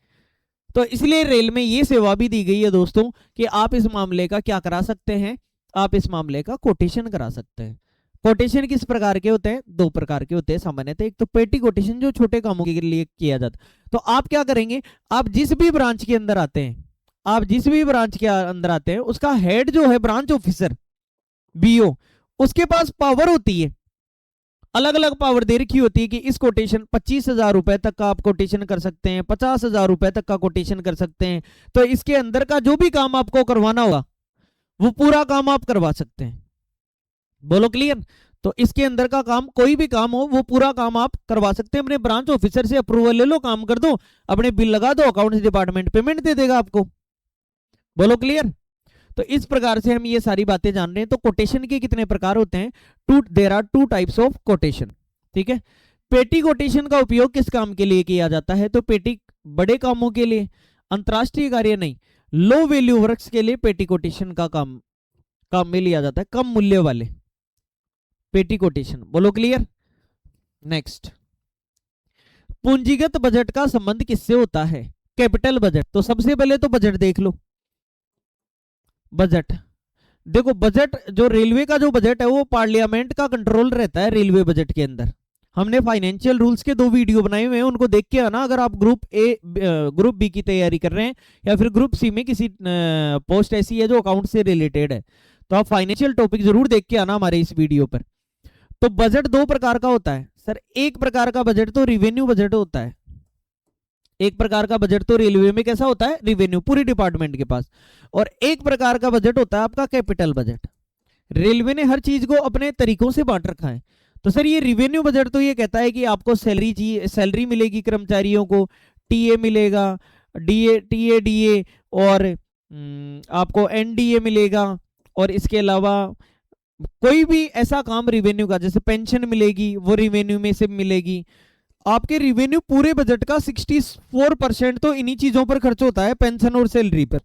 तो इसलिए रेल में ये सेवा भी दी गई है दोस्तों कि आप इस मामले का क्या करा सकते हैं? आप इस मामले का कोटेशन करा सकते हैं। कोटेशन किस प्रकार के होते हैं? 2 प्रकार के होते हैं सामान्यतः। एक तो पेटी कोटेशन जो छोटे कामों के लिए किया जाता है। तो आप क्या करेंगे? आप जिस भी ब्रांच के अंदर आते हैं, आप जिस भी ब्रांच के अंदर आते हैं, उसका हेड जो है ब्रांच ऑफिसर BO, उसके पास पावर होती है, अलग अलग पावर दे रखी होती है कि इस कोटेशन 25,000 रुपए तक का आप कोटेशन कर सकते हैं, 50,000 रुपए तक का कोटेशन कर सकते हैं। तो इसके अंदर का जो भी काम आपको करवाना होगा वो पूरा काम आप करवा सकते हैं। बोलो क्लियर। तो इसके अंदर का काम, कोई भी काम हो वो पूरा काम आप करवा सकते हैं। अपने ब्रांच ऑफिसर से अप्रूवल ले लो, काम कर दो, अपने बिल लगा दो, अकाउंट्स डिपार्टमेंट पेमेंट दे देगा आपको। बोलो क्लियर। तो इस प्रकार से हम ये सारी बातें जान रहे हैं। तो कोटेशन के कितने प्रकार होते हैं? There are 2 types of quotation. ठीक है। पेटी कोटेशन का उपयोग किस काम के लिए किया जाता है? तो पेटी बड़े कामों के लिए, अंतरराष्ट्रीय कार्य नहीं, लो वैल्यू वर्क्स के लिए पेटी कोटेशन का काम में लिया जाता है, कम मूल्य वाले पेटी कोटेशन। बोलो क्लियर। नेक्स्ट, पूंजीगत बजट का संबंध किससे होता है? Capital budget. तो सबसे पहले तो बजट देख लो। बजट देखो, बजट जो रेलवे का जो बजट है वो पार्लियामेंट का कंट्रोल रहता है रेलवे बजट के अंदर। हमने फाइनेंशियल रूल्स के 2 वीडियो बनाए हुए हैं, उनको देख के आना अगर आप ग्रुप ए ग्रुप बी की तैयारी कर रहे हैं या फिर ग्रुप सी में किसी पोस्ट ऐसी है जो अकाउंट से रिलेटेड है, तो आप फाइनेंशियल टॉपिक जरूर देख के आना हमारे इस वीडियो पर। तो बजट 2 प्रकार का होता है सर। एक प्रकार का बजट तो रिवेन्यू बजट होता है, एक प्रकार का बजट तो रेलवे में कैसा होता है, रिवेन्यू पूरी डिपार्टमेंट के पास, और एक प्रकार का बजट होता है आपका कैपिटल बजट। रेलवे ने हर चीज को अपने तरीकों से बांट रखा है। तो सर ये रिवेन्यू बजट तो ये कहता है कि आपको सैलरी चाहिए, सैलरी मिलेगी कर्मचारियों को, टीए मिलेगा, डीए और आपको एनडीए मिलेगा, और इसके अलावा कोई भी ऐसा काम रिवेन्यू का, जैसे पेंशन मिलेगी वो रिवेन्यू में से मिलेगी। आपके रिवेन्यू पूरे बजट का 64% तो इन्हीं चीजों पर खर्च होता है, पेंशन और सैलरी पर।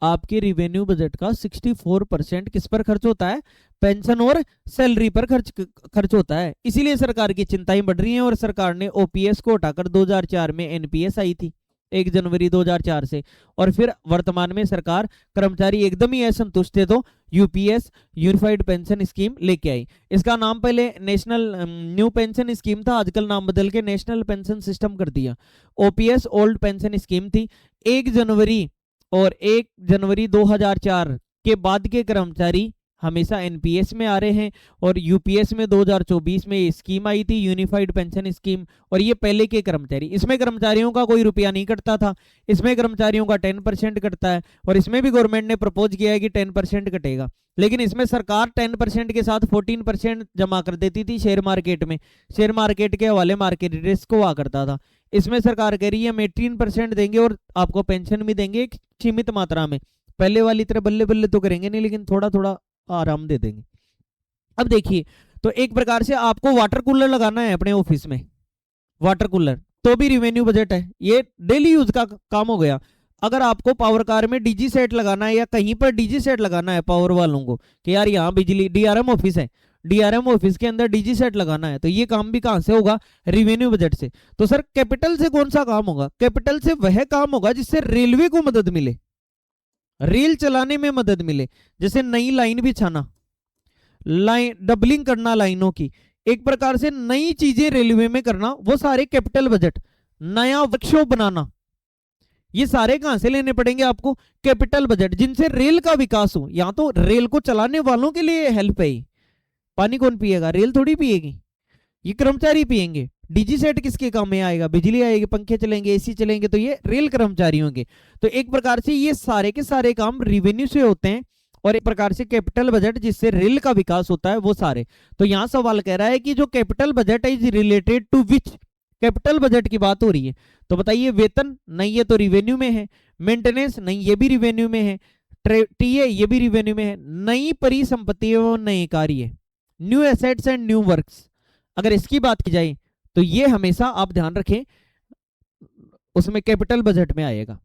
आपके रिवेन्यू बजट का 64% किस पर खर्च होता है, पेंशन और सैलरी पर खर्च होता है। इसीलिए सरकार की चिंताएं बढ़ रही हैं और सरकार ने ओपीएस को हटाकर 2004 में एनपीएस आई थी 1 जनवरी 2004 से, और फिर वर्तमान में सरकार कर्मचारी एकदम ही असंतुष्ट थे तो यूपीएस यूनिफाइड पेंशन स्कीम लेके आई। इसका नाम पहले नेशनल न्यू पेंशन स्कीम था, आजकल नाम बदल के नेशनल पेंशन सिस्टम कर दिया। ओपीएस ओल्ड पेंशन स्कीम थी। 1 जनवरी और 1 जनवरी 2004 के बाद के कर्मचारी हमेशा एनपीएस में आ रहे हैं, और यूपीएस में 2024 में ये स्कीम आई थी यूनिफाइड पेंशन स्कीम, और ये पहले के कर्मचारी, इसमें कर्मचारियों का कोई रुपया नहीं कटता था, इसमें कर्मचारियों का 10% कटता है, और इसमें भी गवर्नमेंट ने प्रपोज किया है कि 10% कटेगा, लेकिन इसमें सरकार 10% के साथ 14% जमा कर देती थी शेयर मार्केट में, शेयर मार्केट के हवाले मार्केट रिस्क हुआ करता था। इसमें सरकार कह रही है हम 18% देंगे और आपको पेंशन भी देंगे एक सीमित मात्रा में, पहले वाली तरह बल्ले बल्ले तो करेंगे नहीं, लेकिन थोड़ा थोड़ा आराम दे देंगे। अब देखिए, तो एक प्रकार से आपको वाटर कूलर लगाना है अपने ऑफिस में, वाटर कूलर तो भी रिवेन्यू बजट है, ये डेली यूज का काम हो गया। अगर आपको पावर कार में डीजी सेट लगाना है या कहीं पर डीजी सेट लगाना है पावर वालों को कि यार यहाँ बिजली डीआरएम ऑफिस है, डीआरएम ऑफिस के अंदर डीजी सेट लगाना है, तो ये काम भी कहां से होगा, रिवेन्यू बजट से। तो सर कैपिटल से कौन सा काम होगा, कैपिटल से वह काम होगा जिससे रेलवे को मदद मिले, रेल चलाने में मदद मिले, जैसे नई लाइन बिछाना, लाइन डबलिंग करना लाइनों की, एक प्रकार से नई चीजें रेलवे में करना, वो सारे कैपिटल बजट, नया वर्कशॉप बनाना, ये सारे कहां से लेने पड़ेंगे आपको, कैपिटल बजट, जिनसे रेल का विकास हो। यहां तो रेल को चलाने वालों के लिए हेल्प है, पानी कौन पिएगा, रेल थोड़ी पिएगी, ये कर्मचारी पिएंगे। डीजी सेट किसके काम में आएगा, बिजली आएगी, पंखे चलेंगे, एसी चलेंगे, तो ये रेल कर्मचारियों के। तो एक प्रकार से ये सारे के सारे काम रिवेन्यू से होते हैं, और एक प्रकार से कैपिटल बजट जिससे रेल का विकास होता है वो सारे। तो यहां सवाल कह रहा है कि जो कैपिटल बजट है is related to which, capital budget की बात हो रही है, तो बताइए वेतन नहीं, ये तो रिवेन्यू में है, मेंटेनेंस नहीं, ये भी रिवेन्यू में है, टीए ये भी रिवेन्यू में है, नई परिसंपत्ति एवं नए कार्य, new assets and new works, अगर इसकी बात की जाए तो ये हमेशा आप ध्यान रखें उसमें कैपिटल बजट में आएगा।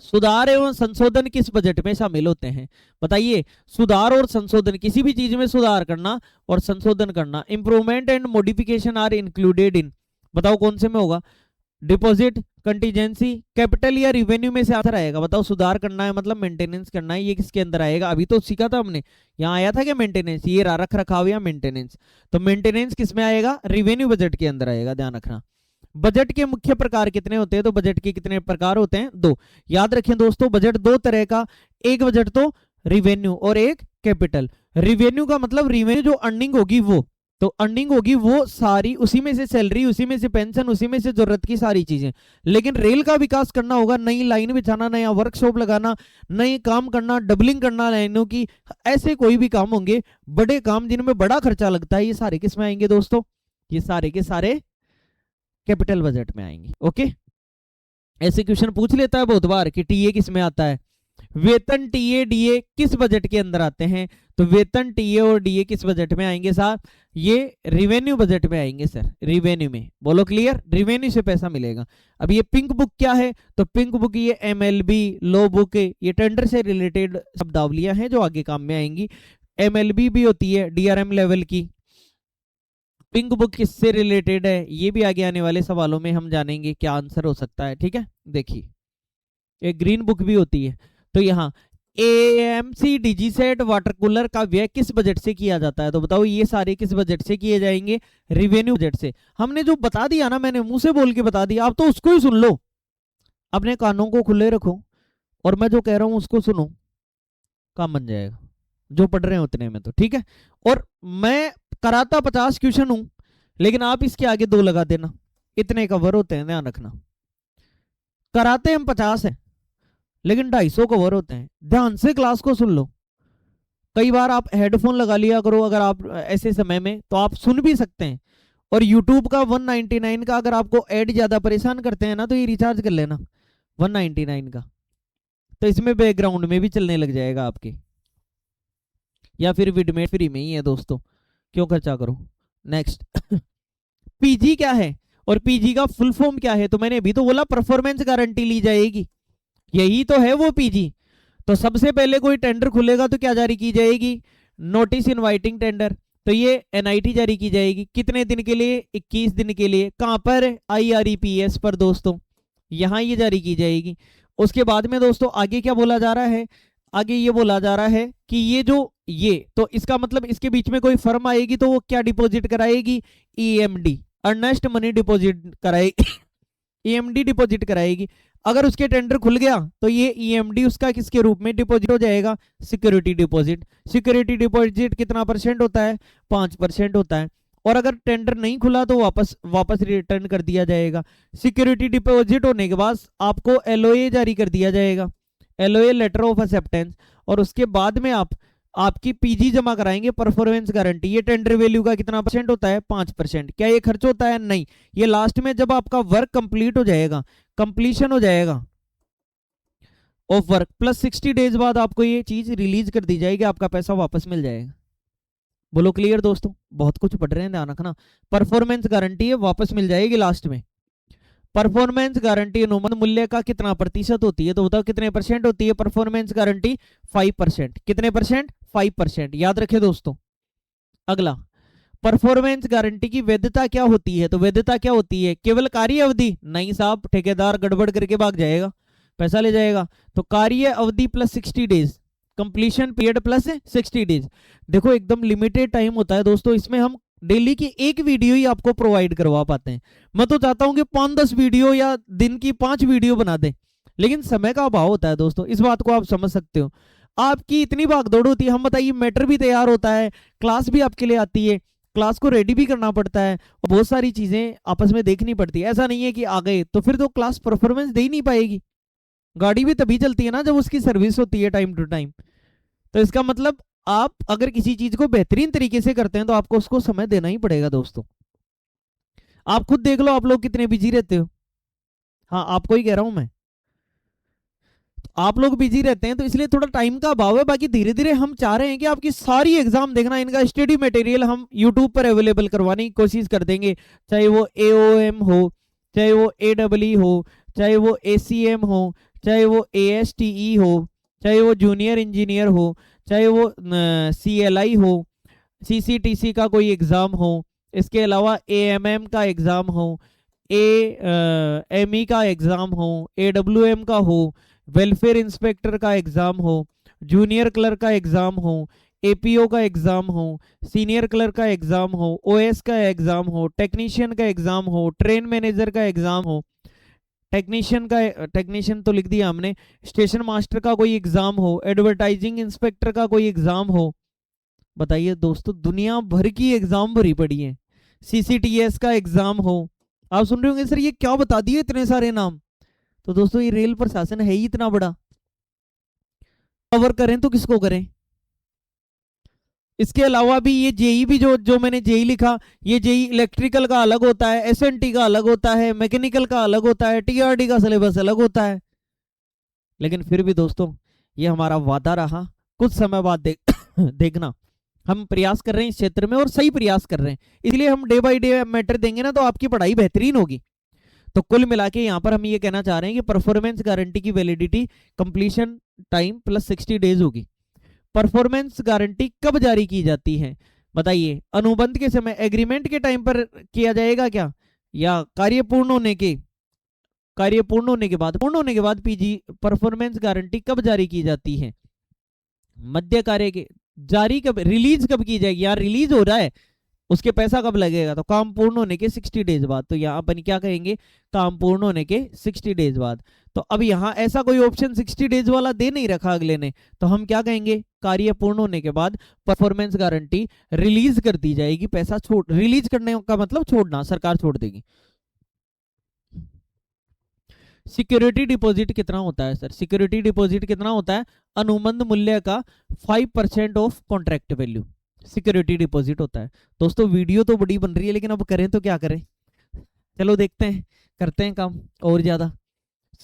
सुधार एवं संशोधन किस बजट में शामिल होते हैं, बताइए। सुधार और संशोधन, किसी भी चीज में सुधार करना और संशोधन करना, improvement and modification are included in, बताओ कौन से में होगा, डिपॉजिट, कंटीजेंसी, कैपिटल या रिवेन्यू में से आंसर आएगा, बताओ। सुधार करना है मतलब मेंटेनेंस करना है, ये किसके अंदर आएगा, अभी तो सीखा था हमने, यहाँ आया था क्या मेंटेनेंस, ये रख रखाव या मेंटेनेंस, तो मेंटेनेंस किस में आएगा, रिवेन्यू बजट के अंदर आएगा, ध्यान रखना। बजट के मुख्य प्रकार कितने होते हैं, तो बजट के कितने प्रकार होते हैं, 2। याद रखें दोस्तों, बजट 2 तरह का, एक बजट तो रिवेन्यू और एक कैपिटल। रिवेन्यू का मतलब रिवेन्यू जो अर्निंग होगी वो, तो अर्निंग होगी वो सारी, उसी में से सैलरी, उसी में से पेंशन, उसी में से जरूरत की सारी चीजें। लेकिन रेल का विकास करना होगा, नई लाइन बिछाना, नया वर्कशॉप लगाना, नए काम करना, डबलिंग करना लाइनों की, ऐसे कोई भी काम होंगे, बड़े काम जिनमें बड़ा खर्चा लगता है, ये सारे किस में आएंगे दोस्तों, ये सारे के सारे कैपिटल बजट में आएंगे। ओके, ऐसे क्वेश्चन पूछ लेता है बहुत बार कि टीए किस में आता है, वेतन, टीए, डीए किस बजट के अंदर आते हैं, तो वेतन, टीए और डीए किस बजट में आएंगे साहब, ये रिवेन्यू बजट में आएंगे सर, रिवेन्यू में, बोलो क्लियर, रिवेन्यू से पैसा मिलेगा। अब ये पिंक बुक क्या है, तो पिंक बुक ये एमएलबी लॉ बुक, ये टेंडर से रिलेटेड शब्दावलियां हैं जो आगे काम में आएंगी। एमएलबी भी होती है डीआरएम लेवल की। पिंक बुक किससे रिलेटेड है, ये भी आगे आने वाले सवालों में हम जानेंगे क्या आंसर हो सकता है, ठीक है। देखिए, एक ग्रीन बुक भी होती है, तो यहाँ एएमसी डिजीसेट वाटर कूलर का व्यय किस बजट से किया जाता है? तो बताओ ये सारे किस बजट से किए जाएंगे? रेवेन्यू बजट से। हमने जो बता दिया ना, मैंने मुंह से बोल के बता दिया, आप तो उसको ही सुन लो, अपने कानों को खुले रखो और मैं जो कह रहा हूं उसको सुनो, काम बन जाएगा जो पढ़ रहे हैं उतने में तो, ठीक है। और मैं कराता 50 क्वेश्चन हूं, लेकिन आप इसके आगे 2 लगा देना, इतने कवर होते हैं, ध्यान रखना। कराते हम 50 है, लेकिन 250 कवर होते हैं। ध्यान से क्लास को सुन लो। कई बार आप हेडफोन लगा लिया करो, अगर आप ऐसे समय में, तो आप सुन भी सकते हैं। और यूट्यूब का 199 का अगर आपको ऐड ज्यादा परेशान करते हैं ना, तो ये रिचार्ज कर लेना 199 का, तो इसमें बैकग्राउंड में भी चलने लग जाएगा आपके, या फिर विडमेट फ्री में ही है दोस्तों, क्यों खर्चा करो। नेक्स्ट पीजी क्या है और पीजी का फुल फॉर्म क्या है? तो मैंने अभी तो बोला परफॉर्मेंस गारंटी ली जाएगी, यही तो है वो पीजी। तो सबसे पहले कोई टेंडर खुलेगा तो क्या जारी की जाएगी? Notice inviting tender. तो ये एनआईटी जारी की जाएगी, कितने दिन के लिए? 21 दिन के लिए। कहां पर? आईआरईपीएस पर दोस्तों, यहां ये जारी की जाएगी। उसके बाद में दोस्तों आगे क्या बोला जा रहा है? आगे ये बोला जा रहा है कि ये जो ये, तो इसका मतलब इसके बीच में कोई फर्म आएगी तो वो क्या डिपॉजिट कराएगी? ईएमडी, अर्नेस्ट मनी डिपॉजिट कराएगी ईएमडी डिपॉजिट कराएगी। अगर उसके टेंडर खुल गया तो ये ईएमडी उसका किसके रूप में डिपॉजिट हो जाएगा? Security deposit. सिक्योरिटी डिपॉजिट कितना परसेंट होता है? 5% होता है। और अगर टेंडर नहीं खुला तो वापस रिटर्न कर दिया जाएगा। सिक्योरिटी डिपॉजिट होने के बाद आपको एलओए जारी कर दिया जाएगा, एलओए लेटर ऑफ एक्सेप्टेंस। और उसके बाद में आपकी पीजी जमा कराएंगे, परफॉर्मेंस गारंटी। ये टेंडर वैल्यू का कितना परसेंट होता है? 5%। क्या ये खर्च होता है? नहीं। ये लास्ट में जब आपका वर्क कंप्लीट हो जाएगा, कंप्लीशन हो जाएगा ऑफ वर्क, प्लस 60 डेज बाद आपको ये चीज रिलीज कर दी जाएगी, आपका पैसा वापस मिल जाएगा। बोलो क्लियर दोस्तों? बहुत कुछ पढ़ रहे हैं, ध्यान रखना। परफॉर्मेंस गारंटी है, वापस मिल जाएगी लास्ट में। परफॉर्मेंस गारंटी अनुबंध मूल्य का कितना प्रतिशत होती है? तो बताओ कितने परसेंट होती है परफॉर्मेंस गारंटी? 5%। कितने परसेंट? 5%, याद रखे दोस्तों। अगला, परफॉर्मेंस गारंटी की वैधता क्या होती है? तो वैधता क्या होती है? केवल कार्य अवधि? नहीं साहब, ठेकेदार गड़बड़ करके भाग जाएगा, पैसा ले जाएगा। तो कार्य अवधि plus 60 days, completion period plus 60 days. देखो एकदम लिमिटेड टाइम होता है दोस्तों, इसमें हम डेली की एक वीडियो ही आपको प्रोवाइड करवा पाते हैं। मैं तो चाहता हूं कि 5-10 वीडियो या दिन की 5 वीडियो बना दें, लेकिन समय का अभाव होता है दोस्तों, इस बात को आप समझ सकते हो। आपकी इतनी भागदौड़ होती है, हम बताइए, मैटर भी तैयार होता है, क्लास भी आपके लिए आती है, क्लास को रेडी भी करना पड़ता है, और बहुत सारी चीजें आपस में देखनी पड़ती है। ऐसा नहीं है कि आ गए तो फिर तो क्लास परफॉर्मेंस दे ही नहीं पाएगी। गाड़ी भी तभी चलती है ना जब उसकी सर्विस होती है टाइम टू टाइम। तो इसका मतलब आप अगर किसी चीज को बेहतरीन तरीके से करते हैं तो आपको उसको समय देना ही पड़ेगा दोस्तों। आप खुद देख लो, आप लोग कितने बिजी रहते हो। हाँ, आपको ही कह रहा हूं मैं, आप लोग बिजी रहते हैं तो इसलिए थोड़ा टाइम का अभाव है। बाकी धीरे धीरे हम चाह रहे हैं कि आपकी सारी एग्जाम देखना, इनका स्टडी मटेरियल हम यूट्यूब पर अवेलेबल करवाने की कोशिश कर देंगे। चाहे वो एओएम हो, चाहे वो एडब्ल्यू हो, चाहे वो एसीएम हो, चाहे वो एएसटीई हो, चाहे वो जूनियर इंजीनियर हो, चाहे वो सीएलआई हो, सीसीटीसी का कोई एग्जाम हो, इसके अलावा एएमएम का एग्जाम हो, एएमई का एग्जाम हो, एडब्ल्यूएम का हो, वेलफेयर इंस्पेक्टर का एग्जाम हो, जूनियर क्लर्क का एग्जाम हो, एपीओ का एग्जाम हो, सीनियर क्लर्क का एग्जाम हो, ओएस का एग्जाम हो, टेक्नीशियन का एग्जाम हो, ट्रेन मैनेजर का एग्जाम हो, टेक्नीशियन तो लिख दिया हमने, स्टेशन मास्टर का कोई एग्जाम हो, एडवर्टाइजिंग इंस्पेक्टर का कोई एग्जाम हो। बताइए दोस्तों, दुनिया भर की एग्जाम भरी पड़ी है। सीसीटीएस का एग्जाम हो। आप सुन रहे होंगे सर ये क्या बता दिए इतने सारे नाम। तो दोस्तों ये रेल प्रशासन है ही इतना बड़ा, कवर करें तो किसको करें। इसके अलावा भी ये जेई भी जो मैंने जेई लिखा, ये जेई इलेक्ट्रिकल का अलग होता है, एसएनटी का अलग होता है, मैकेनिकल का अलग होता है, टीआरडी का सिलेबस अलग होता है। लेकिन फिर भी दोस्तों ये हमारा वादा रहा, कुछ समय बाद देखना हम प्रयास कर रहे हैं इस क्षेत्र में, और सही प्रयास कर रहे हैं, इसलिए हम डे बाय डे मैटर देंगे ना तो आपकी पढ़ाई बेहतरीन होगी। तो कुल मिला के यहाँ पर हम ये कहना चाह रहे हैं कि परफॉर्मेंस गारंटी की validity completion time plus 60 days होगी। परफॉर्मेंस गारंटी कब जारी की जाती है? बताइए, अनुबंध के समय, एग्रीमेंट के टाइम पर किया जाएगा क्या, या कार्य पूर्ण होने के बाद? पूर्ण होने के बाद पीजी परफॉर्मेंस गारंटी कब जारी की जाती है? मध्य कार्य के जारी कब, रिलीज कब की जाएगी, यार रिलीज हो रहा है उसके पैसा कब लगेगा, तो काम पूर्ण होने के 60 डेज बाद। तो यहाँ अपन क्या कहेंगे, काम पूर्ण होने के 60 डेज बाद। तो अब यहाँ ऐसा कोई ऑप्शन 60 डेज वाला दे नहीं रखा अगले ने, तो हम क्या कहेंगे, कार्य पूर्ण होने के बाद परफॉर्मेंस गारंटी रिलीज कर दी जाएगी, पैसा छोड़, रिलीज करने का मतलब छोड़ना, सरकार छोड़ देगी। सिक्योरिटी डिपॉजिट कितना होता है सर, सिक्योरिटी डिपॉजिट कितना होता है, अनुबंध मूल्य का 5% of contract value security deposit होता है। दोस्तों वीडियो तो बड़ी बन रही है, लेकिन अब करें तो क्या करें, चलो देखते हैं, करते हैं काम और ज्यादा।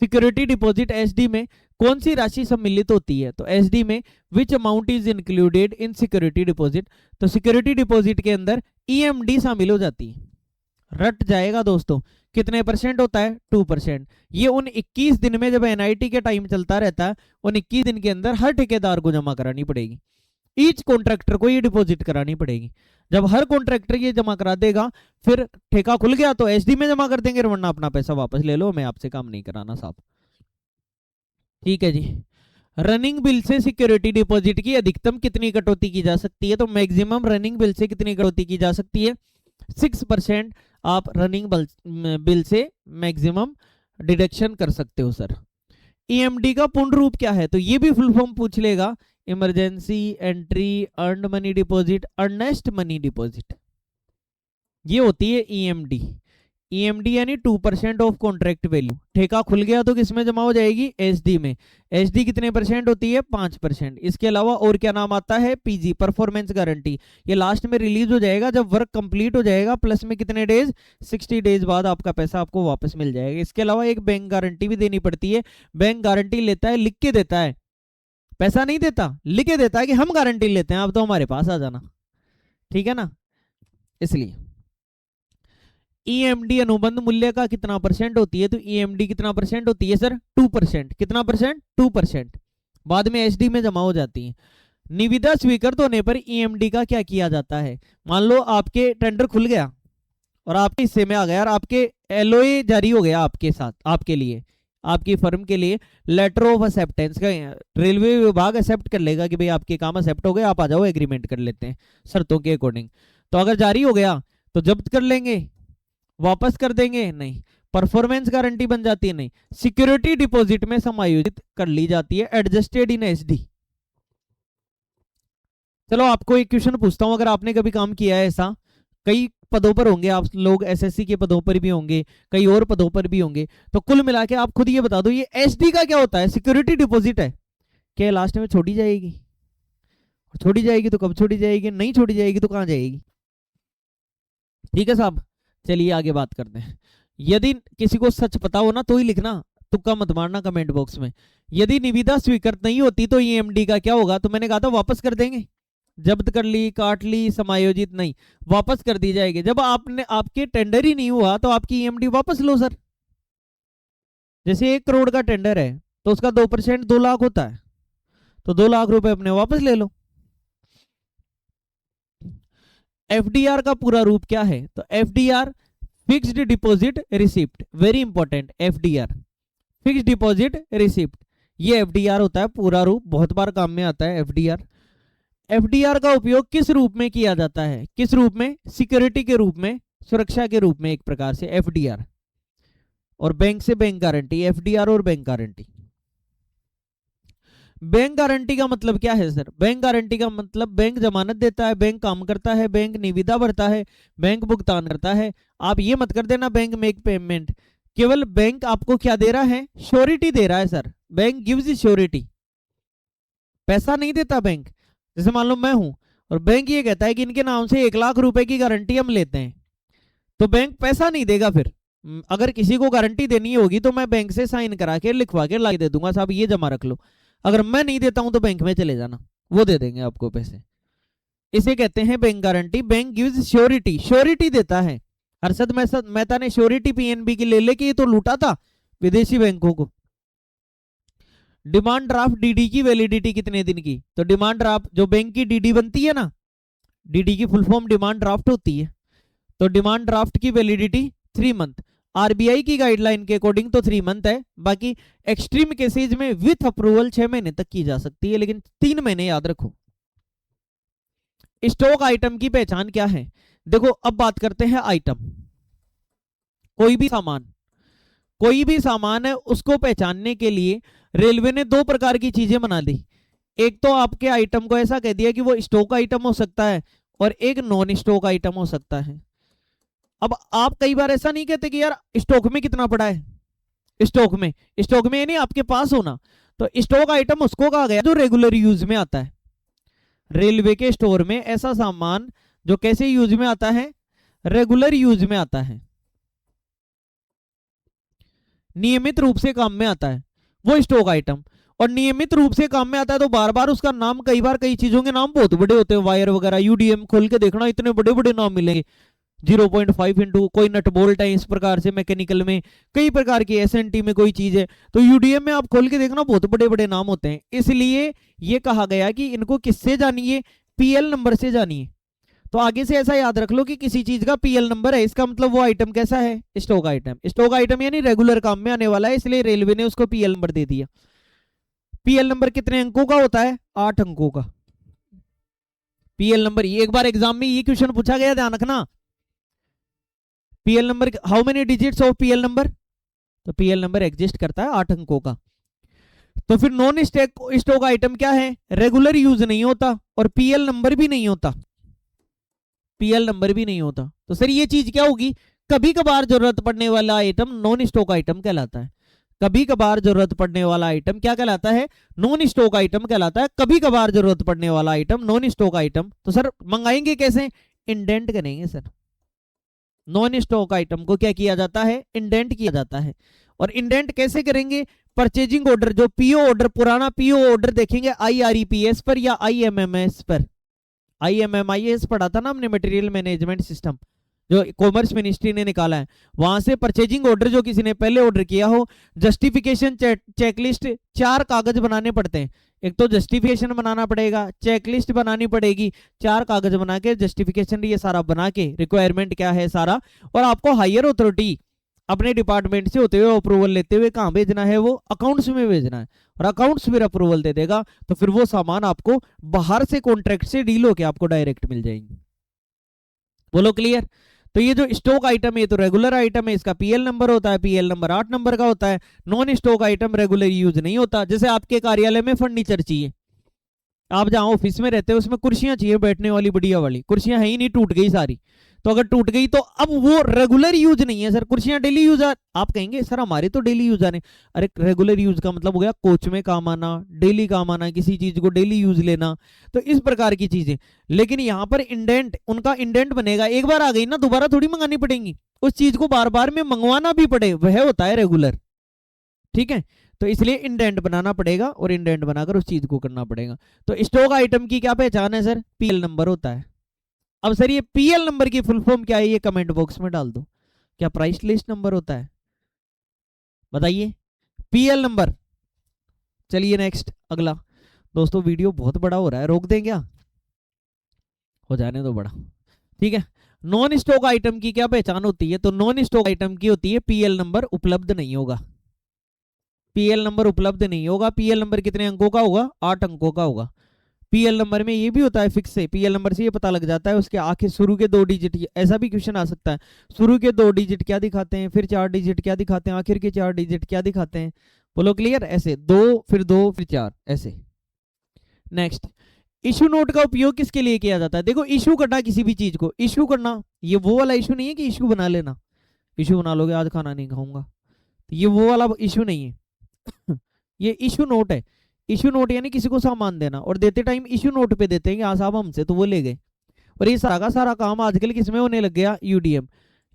सिक्योरिटी डिपॉजिट एसडी में कौन सी राशि सम्मिलित होती है, तो एसडी में विच amount is included in security deposit, तो सिक्योरिटी डिपॉजिट के अंदर ईएमडी शामिल हो जाती है। रट जाएगा दोस्तों, कितने परसेंट होता है, 2%। ये उन 21 दिन में जब एनआईटी के टाइम चलता रहता है, उन 21 दिन के अंदर हर ठेकेदार को जमा करानी पड़ेगी, ईच कॉन्ट्रैक्टर को ये डिपॉजिट करानी पड़ेगी। जब हर कॉन्ट्रैक्टर ये जमा करा देगा, फिर ठेका खुल गया तो एसडी में जमा कर देंगे, वरना अपना पैसा वापस ले लो, मैं आपसे काम नहीं कराना साहब। ठीक है जी। रनिंग बिल से सिक्योरिटी डिपॉजिट की अधिकतम कितनी कटौती की जा सकती है, तो मैक्सिमम रनिंग बिल से कितनी कटौती की जा सकती है, 6% आप रनिंग बिल से मैक्सिमम डिडक्शन कर सकते हो सर। ईएमडी का पूर्ण रूप क्या है, तो ये भी फुल फॉर्म पूछ लेगा, emergency entry earned money deposit, earnest money deposit, ये होती है ईएमडी। ईएमडी यानी 2% ऑफ कॉन्ट्रैक्ट वैल्यू। ठेका खुल गया तो किसमें जमा हो जाएगी, एसडी में। एसडी कितने परसेंट होती है, 5%। इसके अलावा और क्या नाम आता है, पीजी, परफॉर्मेंस गारंटी। ये लास्ट में रिलीज हो जाएगा जब वर्क कंप्लीट हो जाएगा, प्लस में कितने डेज, 60 डेज बाद आपका पैसा आपको वापस मिल जाएगा। इसके अलावा एक बैंक गारंटी भी देनी पड़ती है। बैंक गारंटी लेता है, लिख के देता है, पैसा नहीं देता, लिख के देता है कि हम गारंटी लेते हैं, आप तो हमारे पास आ जाना, ठीक है ना। इसलिए ईएमडी अनुबंध मूल्य का कितना परसेंट होती है, तो ईएमडी कितना परसेंट होती है सर, 2%। कितना परसेंट, 2%। बाद में एसडी में जमा हो जाती है। निविदा स्वीकृत होने पर ईएमडी का क्या किया जाता है, मान लो आपके टेंडर खुल गया और आपके हिस्से में आ गया और आपके एलओए जारी हो गया आपके साथ, आपके लिए, आपकी फर्म के लिए लेटर ऑफ एक्सेप्टेंस का, रेलवे विभाग एक्सेप्ट कर लेगा कि भाई आपके काम एक्सेप्ट हो गए, आप आ जाओ, एग्रीमेंट कर लेते हैं शर्तों के अकॉर्डिंग। तो अगर जारी हो गया तो जब्त कर लेंगे, वापस कर देंगे, नहीं। परफॉर्मेंस गारंटी बन जाती है, नहीं। सिक्योरिटी डिपॉजिट में समायोजित कर ली जाती है, एडजस्टेड इन एसडी। चलो आपको एक क्वेश्चन पूछता हूं, अगर आपने कभी काम किया है ऐसा, कई पदों पर होंगे आप लोग, एसएससी के पदों पर भी होंगे, कई और पदों पर भी होंगे, तो कुल मिला के आप खुद ये बता दो, ये एसडी का क्या होता है, सिक्योरिटी डिपॉजिट है, क्या लास्ट में छोड़ी जाएगी, छोड़ी जाएगी तो कब छोड़ी जाएगी, नहीं छोड़ी जाएगी तो कहां जाएगी, ठीक है साहब। चलिए आगे बात करते हैं। यदि किसी को सच पता हो ना तो ही लिखना, तुक्का मत मारना कमेंट बॉक्स में। यदि निविदा स्वीकृत नहीं होती तो ईएमडी का क्या होगा, तो मैंने कहा था वापस कर देंगे, जब्त कर ली, काट ली, समायोजित नहीं, वापस कर दी जाएगी। जब आपने, आपके टेंडर ही नहीं हुआ तो आपकी ईएमडी वापस लो सर। जैसे 1 करोड़ का टेंडर है तो उसका 2% 2 लाख होता है, तो 2 लाख रुपए अपने वापस ले लो। एफडीआर का पूरा रूप क्या है, तो FDR fixed deposit receipt, very important, FDR fixed deposit receipt, ये एफडीआर होता है पूरा रूप, बहुत बार काम में आता है एफडीआर। एफडीआर का उपयोग किस रूप में किया जाता है, किस रूप में, सिक्योरिटी के रूप में, सुरक्षा के रूप में, एक प्रकार से एफडीआर। और बैंक से बैंक गारंटी, एफडीआर और बैंक गारंटी। बैंक गारंटी का मतलब क्या है सर, बैंक गारंटी का मतलब बैंक जमानत देता है, बैंक काम करता है, बैंक निविदा भरता है, बैंक भुगतान करता है। आप ये मत कर देना बैंक मेक पेमेंट, केवल बैंक आपको क्या दे रहा है, श्योरिटी दे रहा है सर, बैंक गिव्स श्योरिटी, पैसा नहीं देता बैंक। जैसे मान लो मैं हूं और बैंक ये कहता है कि इनके नाम से 1 लाख रुपए की गारंटी हम लेते हैं, तो बैंक पैसा नहीं देगा। फिर अगर किसी को गारंटी देनी होगी तो मैं बैंक से साइन करा के लिखवा के ला दे दूंगा, साहब ये जमा रख लो। अगर मैं नहीं देता हूं तो बैंक में चले जाना, वो दे देंगे आपको पैसे। इसे कहते हैं bank guarantee. Bank gives surety, surety देता है। हर्षद मेहता ने श्योरिटी पीएनबी की ले लेके तो लूटा था विदेशी बैंकों को। डिमांड ड्राफ्ट डीडी की वैलिडिटी कितने दिन की, तो डिमांड ड्राफ्ट जो बैंक की डीडी बनती है ना, डीडी की फुल फॉर्म डिमांड ड्राफ्ट होती है, तो डिमांड ड्राफ्ट की वैलिडिटी 3 मंथ। आरबीआई की गाइडलाइन के अकॉर्डिंग तो 3 मंथ है, बाकी एक्सट्रीम केसेज में विथ अप्रूवल 6 महीने तक की जा सकती है, लेकिन 3 महीने याद रखो। स्टॉक आइटम की पहचान क्या है? देखो अब बात करते हैं आइटम। कोई भी सामान है, उसको पहचानने के लिए रेलवे ने 2 प्रकार की चीजें बना दी। एक तो आपके आइटम को ऐसा कह दिया कि वो स्टॉक आइटम हो सकता है, और एक नॉन स्टॉक आइटम हो सकता है। अब आप कई बार ऐसा नहीं कहते कि यार स्टॉक में कितना पड़ा है, स्टॉक में नहीं आपके पास होना। तो स्टॉक आइटम उसको कहा गया जो रेगुलर यूज में आता है। रेलवे के स्टोर में ऐसा सामान जो कैसे यूज में आता है, रेगुलर यूज में आता है, नियमित रूप से काम में आता है, वो स्टॉक आइटम। और नियमित रूप से काम में आता है तो बार बार उसका नाम, कई बार कई चीजों के नाम बहुत बड़े होते हैं, वायर वगैरह, यूडीएम खोल के देखना इतने बड़े बड़े नाम मिलेंगे, 0.5 इंटू कोई नट बोल्ट है, इस प्रकार से मैकेनिकल में कई प्रकार की, एसएनटी में कोई चीज है, तो यूडीएम में आप खोल के देखना बहुत बड़े बड़े नाम होते हैं। इसलिए ये कहा गया कि इनको किससे जानिए, पीएल नंबर से जानिए। तो आगे से ऐसा याद रख लो कि किसी चीज का पीएल नंबर है, इसका मतलब वो आइटम कैसा है, स्टॉक आइटम। स्टॉक आइटम यानी रेगुलर काम में आने वाला है, इसलिए रेलवे ने उसको पीएल नंबर दे दिया। पीएल नंबर कितने अंकों का होता है? 8 अंकों का पीएल नंबर। एक बार एग्जाम में ये क्वेश्चन पूछा गया, ध्यान रखना। PL number, how many digits of PL number? तो पीएल नंबर एग्जिस्ट करता है 8 अंकों का। तो फिर नॉन स्टॉक आइटम क्या है? रेगुलर यूज नहीं होता और पीएल नंबर भी नहीं होता, तो सर ये चीज क्या होगी? कभी कभार जरूरत पड़ने वाला आइटम नॉन स्टॉक आइटम कहलाता है। कभी कभार जरूरत पड़ने वाला आइटम क्या कहलाता है? नॉन स्टॉक आइटम कहलाता है। कभी कभार जरूरत पड़ने वाला आइटम नॉन स्टॉक आइटम। तो सर मंगाएंगे कैसे? इंडेंट करेंगे सर। नॉन स्टॉक आइटम को क्या किया जाता है? इंडेंट किया जाता है। और इंडेंट कैसे करेंगे? परचेजिंग ऑर्डर, जो पीओ ऑर्डर, पुराना पीओ ऑर्डर देखेंगे आईआरईपीएस पर या आईएमएमएस पर। आईएमएमआईएस पढ़ा था ना हमने, मटेरियल मैनेजमेंट सिस्टम, जो कॉमर्स मिनिस्ट्री ने निकाला है। वहां से परचेजिंग ऑर्डर जो किसी ने पहले ऑर्डर किया हो, जस्टिफिकेशन चेकलिस्ट, 4 कागज बनाने पड़ते हैं। एक तो जस्टिफिकेशन बनाना पड़ेगा, चेकलिस्ट बनानी पड़ेगी, 4 कागज बना के जस्टिफिकेशन ये सारा बना के, रिक्वायरमेंट क्या है सारा, और आपको हायर अथॉरिटी अपने डिपार्टमेंट से होते हुए अप्रूवल लेते हुए कहाँ भेजना है? वो अकाउंट्स में भेजना है, और अकाउंट्स फिर अप्रूवल दे देगा। तो फिर वो सामान आपको बाहर से कॉन्ट्रैक्ट से डील होके आपको डायरेक्ट मिल जाएंगे। बोलो क्लियर? तो ये जो स्टॉक आइटम है, ये तो रेगुलर आइटम है, इसका पीएल नंबर होता है, पीएल नंबर 8 नंबर का होता है। Non stock item regular use नहीं होता। जैसे आपके कार्यालय में फर्नीचर चाहिए, आप जहां ऑफिस में रहते हो उसमें कुर्सियां चाहिए बैठने वाली, बढ़िया वाली कुर्सियां है ही नहीं, टूट गई सारी। तो अगर टूट गई तो अब वो रेगुलर यूज नहीं है सर, कुर्सियां डेली यूज आप कहेंगे सर हमारे तो डेली यूज आ रहे। अरे रेगुलर यूज का मतलब हो गया कोच में काम आना, डेली काम आना, किसी चीज को डेली यूज लेना, तो इस प्रकार की चीजें। लेकिन यहाँ पर इंडेंट, उनका इंडेंट बनेगा, एक बार आ गई ना दोबारा थोड़ी मंगानी पड़ेंगी, उस चीज को बार बार में मंगवाना भी पड़े, वह होता है रेगुलर। ठीक है, तो इसलिए इंडेंट बनाना पड़ेगा और इंडेंट बनाकर उस चीज को करना पड़ेगा। तो स्टॉक आइटम की क्या पहचान है सर? पीएल नंबर होता है। अब सर ये पीएल नंबर की फुल फॉर्म क्या है? ये कमेंट बॉक्स में डाल दो। क्या प्राइस लिस्ट नंबर होता है? बताइए। PL number. चलिए नेक्स्ट, अगला। दोस्तों वीडियो बहुत बड़ा हो रहा है, रोक दें क्या? हो जाने दो बड़ा, ठीक है। नॉन स्टॉक आइटम की क्या पहचान होती है? तो नॉन स्टॉक आइटम की होती है पीएल नंबर उपलब्ध नहीं होगा। पीएल नंबर उपलब्ध नहीं होगा। पीएल नंबर कितने अंकों का होगा? 8 अंकों का होगा। पीएल नंबर में ये भी होता है फिक्स से, पीएल नंबर से ये पता लग जाता है उसके आखिर शुरू के 2 डिजिट। ऐसा भी क्वेश्चन आ सकता है, शुरू के 2 डिजिट क्या दिखाते हैं, फिर 4 डिजिट क्या दिखाते हैं, आखिर के 4 डिजिट क्या दिखाते हैं। बोलो क्लियर? ऐसे 2 फिर 2 फिर 4 ऐसे। नेक्स्ट, इशू नोट का उपयोग किसके लिए किया जाता है? देखो इशू करना, किसी भी चीज को इशू करना, ये वो वाला इशू नहीं है कि इशू बना लेना, इशू बना लोगे आज खाना नहीं खाऊंगा, तो ये वो वाला इशू नहीं है। ये इशू नोट है। इशू नोट यानी किसी को सामान देना, और देते टाइम इशू नोट पे देते हैं कि हाँ साहब हमसे, तो वो ले गए। और ये सारा का सारा काम आजकल किसमें होने लग गया? यूडीएम,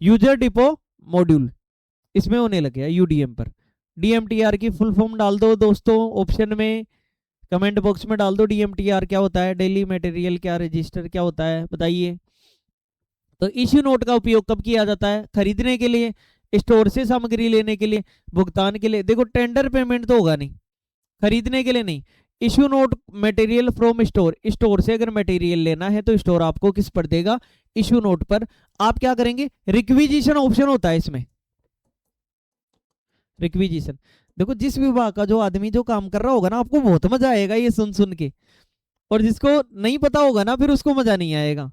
यूजर डिपो मॉड्यूल, इसमें होने लग गया यूडीएम पर। डीएमटीआर की फुल फॉर्म डाल दो दोस्तों, ऑप्शन में कमेंट बॉक्स में डाल दो। डीएमटीआर क्या होता है? डेली मटेरियल क्या रजिस्टर क्या होता है, बताइए। तो इश्यू नोट का उपयोग कब किया जाता है? खरीदने के लिए, स्टोर से सामग्री लेने के लिए, भुगतान के लिए। देखो टेंडर पेमेंट तो होगा नहीं, खरीदने के लिए नहीं। Issue note material from store, store से अगर मटेरियल लेना है तो स्टोर आपको किस पर देगा? इश्यू नोट पर। आप क्या करेंगे? रिक्विजिशन ऑप्शन होता है इसमें, रिक्विजिशन। देखो जिस विभाग का जो आदमी जो काम कर रहा होगा ना, आपको बहुत मजा आएगा ये सुन सुन के, और जिसको नहीं पता होगा ना फिर उसको मजा नहीं आएगा।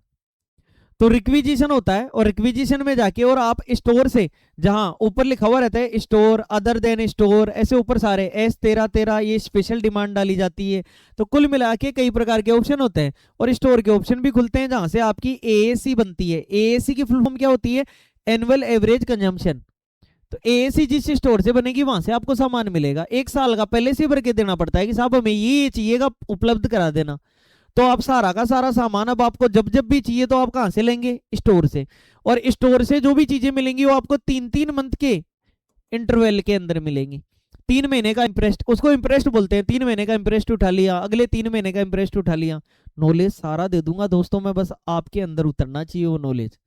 तो रिक्विजिशन होता है, और रिक्विजिशन में जाके और आप स्टोर से, जहां ऊपर लिखा हुआ रहता है स्टोर, अदर देन स्टोर, ऐसे ऊपर सारे S1313 ये स्पेशल डिमांड डाली जाती है। तो कुल मिला के कई प्रकार के ऑप्शन होते हैं, और स्टोर के ऑप्शन भी खुलते हैं जहां से आपकी AAC बनती है। AAC की फुल फॉर्म क्या होती है? Annual average consumption. तो AAC जिस स्टोर से बनेगी वहां से आपको सामान मिलेगा, 1 साल का पहले से भर के देना पड़ता है कि साहब हमें ये चाहिएगा, उपलब्ध करा देना। तो आप सारा का सारा सामान अब आपको जब जब भी चाहिए तो आप कहां से लेंगे? स्टोर से। और स्टोर से जो भी चीजें मिलेंगी वो आपको 3-3 मंथ के इंटरवल के अंदर मिलेंगी। 3 महीने का इंटरेस्ट, उसको इंटरेस्ट बोलते हैं। 3 महीने का इंटरेस्ट उठा लिया, अगले 3 महीने का इंटरेस्ट उठा लिया। नॉलेज सारा दे दूंगा दोस्तों मैं, बस आपके अंदर उतरना चाहिए वो नॉलेज।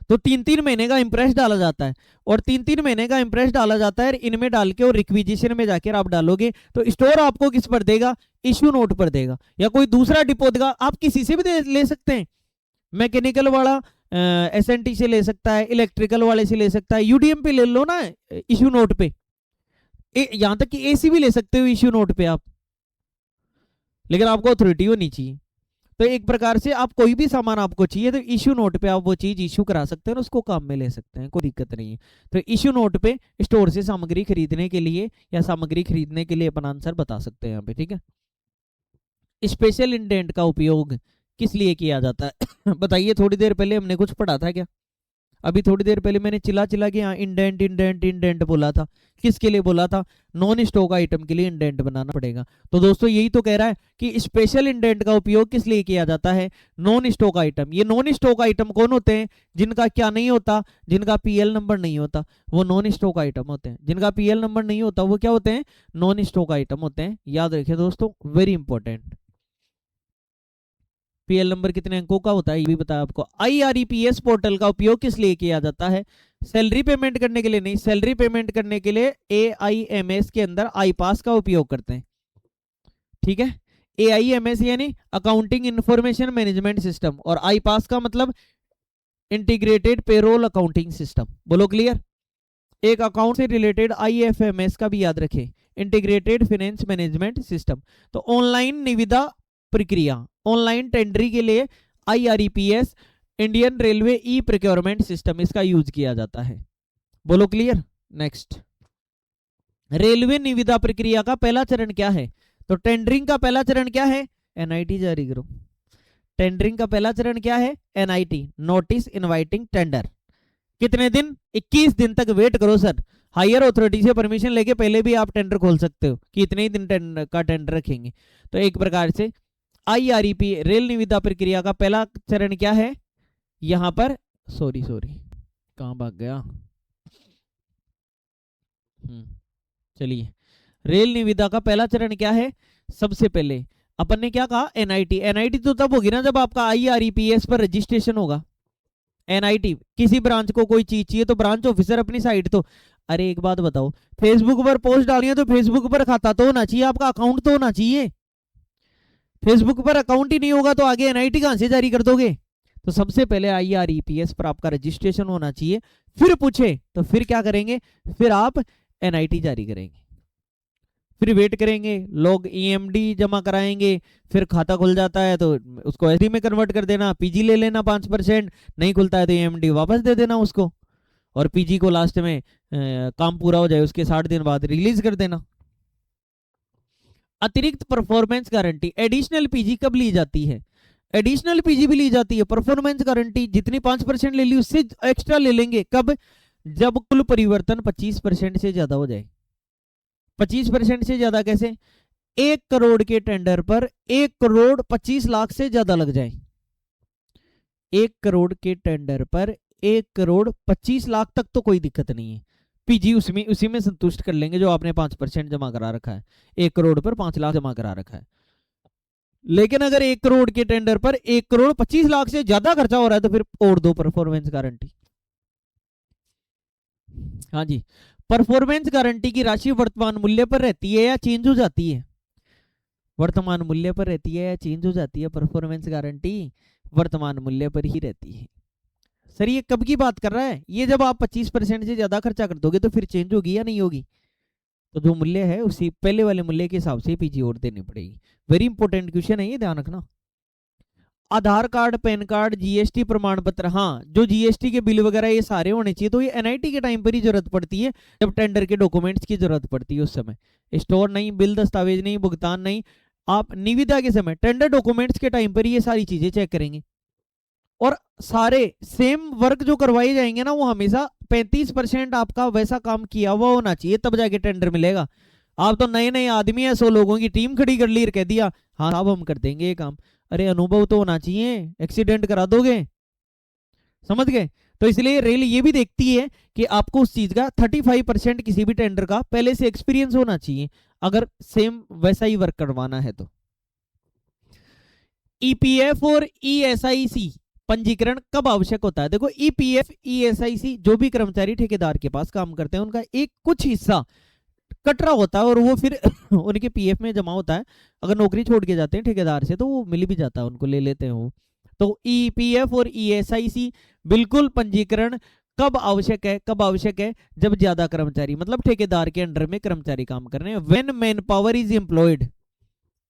तो 3-3 महीने का इंटरेस्ट डाला जाता है, और 3-3 महीने का इंटरेस्ट डाला जाता है इनमें डाल के, और रिक्विजिशन में जाकर आप डालोगे तो स्टोर आपको किस पर देगा? इश्यू नोट पर देगा, या कोई दूसरा डिपो देगा। आप किसी से भी ले सकते हैं, मैकेनिकल वाला SNT से ले सकता है, इलेक्ट्रिकल वाले से ले सकता है, UDM पे ले लो ना इश्यू नोट पे, यहां तक कि AC भी ले सकते हो इश्यू नोट पे आप, लेकिन आपको अथॉरिटी होनी चाहिए। तो एक प्रकार से आप कोई भी सामान आपको चाहिए तो इश्यू नोट पे आप वो चीज इश्यू करा सकते हैं और उसको काम में ले सकते हैं, कोई दिक्कत नहीं है। तो इश्यू नोट पे स्टोर से सामग्री खरीदने के लिए या सामग्री खरीदने के लिए अपना आंसर बता सकते हैं यहाँ पे, ठीक है। स्पेशल इंडेंट का उपयोग किस लिए किया जाता है? बताइए, थोड़ी देर पहले हमने कुछ पढ़ा था क्या? अभी थोड़ी देर पहले मैंने चिल्ला चिल्ला के यहाँ इंडेंट इंडेंट इंडेंट बोला था। किसके लिए बोला था? नॉन स्टॉक आइटम के लिए इंडेंट बनाना पड़ेगा। तो दोस्तों यही तो कह रहा है कि स्पेशल इंडेंट का उपयोग किस लिए किया जाता है? Non stock item. ये नॉन स्टॉक आइटम कौन होते हैं? जिनका क्या नहीं होता? जिनका PL नंबर नहीं होता, वो नॉन स्टॉक आइटम होते हैं। जिनका PL नंबर नहीं होता वो क्या होते हैं? नॉन स्टॉक आइटम होते हैं। याद रखिए दोस्तों, वेरी इंपॉर्टेंट। PL नंबर कितने अंकों का होता है ये भी बताया आपको। IREPS पोर्टल का उपयोग किस लिए किया जाता है? सैलरी पेमेंट करने के लिए नहीं, सैलरी पेमेंट करने के लिए AIMS के अंदर IPAS का उपयोग करते हैं, ठीक है। AIMS यानी अकाउंटिंग इंफॉर्मेशन मैनेजमेंट सिस्टम, और IPAS का मतलब इंटीग्रेटेड पेरोल अकाउंटिंग सिस्टम। बोलो क्लियर। एक अकाउंट से रिलेटेड IFMS का भी याद रखें, इंटीग्रेटेड फाइनेंस मैनेजमेंट सिस्टम। तो ऑनलाइन निविदा प्रक्रिया, ऑनलाइन टेंडरिंग के लिए IREPS, Indian railway e procurement system, इसका यूज किया जाता है। बोलो क्लियर। नेक्स्ट, रेलवे निविदा प्रक्रिया का पहला चरण क्या है? तो टेंडरिंग का पहला चरण क्या है? NIT जारी करो। टेंडरिंग का पहला चरण क्या है? NIT, notice inviting tender. कितने दिन? 21 दिन तक वेट करो सर। हायर अथॉरिटी से परमिशन लेके पहले भी आप टेंडर खोल सकते हो कि इतने ही दिन का टेंडर रखेंगे। तो एक प्रकार से IREP रेल निविदा प्रक्रिया का पहला चरण क्या है? यहां पर सॉरी कहां भाग गया? चलिए, रेल निविदा का पहला चरण क्या है? सबसे पहले अपन ने क्या कहा? NIT तो तब होगी ना जब आपका IREPS पर रजिस्ट्रेशन होगा। NIT, किसी ब्रांच को कोई चीज चाहिए तो ब्रांच ऑफिसर अपनी साइड तो, अरे एक बात बताओ, फेसबुक पर पोस्ट डालनी है तो फेसबुक पर खाता तो होना चाहिए, आपका अकाउंट तो होना चाहिए। फेसबुक पर अकाउंट ही नहीं होगा तो आगे NIT कहां से जारी कर दोगे? तो सबसे पहले IREPS पर आपका रजिस्ट्रेशन होना चाहिए। फिर पूछे तो फिर क्या करेंगे? फिर आप NIT जारी करेंगे, फिर वेट करेंगे, लोग EMD जमा कराएंगे, फिर खाता खुल जाता है तो उसको SD में कन्वर्ट कर देना, PG ले लेना 5%, नहीं खुलता है तो EMD वापस दे देना उसको, और PG को लास्ट में काम पूरा हो जाए उसके 60 दिन बाद रिलीज कर देना। अतिरिक्त परफॉर्मेंस गारंटी, एडिशनल PG कब ली जाती है? एडिशनल PG भी ली जाती है। परफॉर्मेंस गारंटी जितनी 5% ले ली उससे एक्स्ट्रा ले लेंगे, कब? जब कुल परिवर्तन 25% से ज्यादा हो जाए। 25% से ज्यादा कैसे? 1 करोड़ के टेंडर पर 1,25,00,000 से ज्यादा लग जाए। 1 करोड़ के टेंडर पर 1,25,00,000 तक तो कोई दिक्कत नहीं है, PG उसी में संतुष्ट कर लेंगे जो आपने 5% जमा करा रखा है। 1 करोड़ पर 5 लाख जमा करा रखा है। लेकिन अगर 1 करोड़ के टेंडर पर 1,25,00,000 से ज्यादा खर्चा हो रहा है तो फिर और दो परफॉर्मेंस गारंटी। हाँ जी, परफॉर्मेंस गारंटी की राशि वर्तमान मूल्य पर रहती है या चेंज हो जाती है? वर्तमान मूल्य पर रहती है या चेंज हो जाती है? परफॉर्मेंस गारंटी वर्तमान मूल्य पर ही रहती है। सर ये कब की बात कर रहा है? ये जब आप 25% से ज्यादा खर्चा कर दोगे तो फिर चेंज होगी या नहीं होगी? तो जो मूल्य है उसी पहले वाले मूल्य के हिसाब से पीछे और देनी पड़ेगी। वेरी इंपॉर्टेंट क्वेश्चन है ये, ध्यान रखना। आधार कार्ड, पैन कार्ड, जीएसटी प्रमाण पत्र, हाँ जो जीएसटी के बिल वगैरह ये सारे होने चाहिए। तो ये एनआईटी के टाइम पर ही जरूरत पड़ती है, जब टेंडर के डॉक्यूमेंट्स की जरूरत पड़ती है। उस समय स्टोर नहीं, बिल दस्तावेज नहीं, भुगतान नहीं, आप निविदा के समय टेंडर डॉक्यूमेंट्स के टाइम पर ये सारी चीजें चेक करेंगे। और सारे सेम वर्क जो करवाए जाएंगे ना, वो हमेशा 35% आपका वैसा काम किया हुआ होना चाहिए, तब जाके टेंडर मिलेगा। आप तो नए नए आदमी है, 100 लोगों की टीम खड़ी कर ली और कह दिया हाँ साहब हम कर देंगे ये काम। अरे अनुभव तो होना चाहिए, एक्सीडेंट करा दोगे। समझ गए? तो इसलिए रेल ये भी देखती है कि आपको उस चीज का 35% किसी भी टेंडर का पहले से एक्सपीरियंस होना चाहिए, अगर सेम वैसा ही वर्क करवाना है तो। ईपीएफ और ईएसआईसी पंजीकरण कब आवश्यक होता है? देखो ईपीएफ ईएसआईसी जो भी कर्मचारी ठेकेदार के पास काम करते हैं, उनका एक कुछ हिस्सा कटरा होता है और वो फिर उनके पीएफ में जमा होता है। अगर नौकरी छोड़ के जाते हैं ठेकेदार से तो वो मिल भी जाता है, उनको ले लेते हैं वो। तो ईपीएफ और ईएसआईसी बिल्कुल पंजीकरण कब आवश्यक है? कब आवश्यक है? जब ज्यादा कर्मचारी, मतलब ठेकेदार के अंडर में कर्मचारी काम कर रहे हैं। When man power is employed.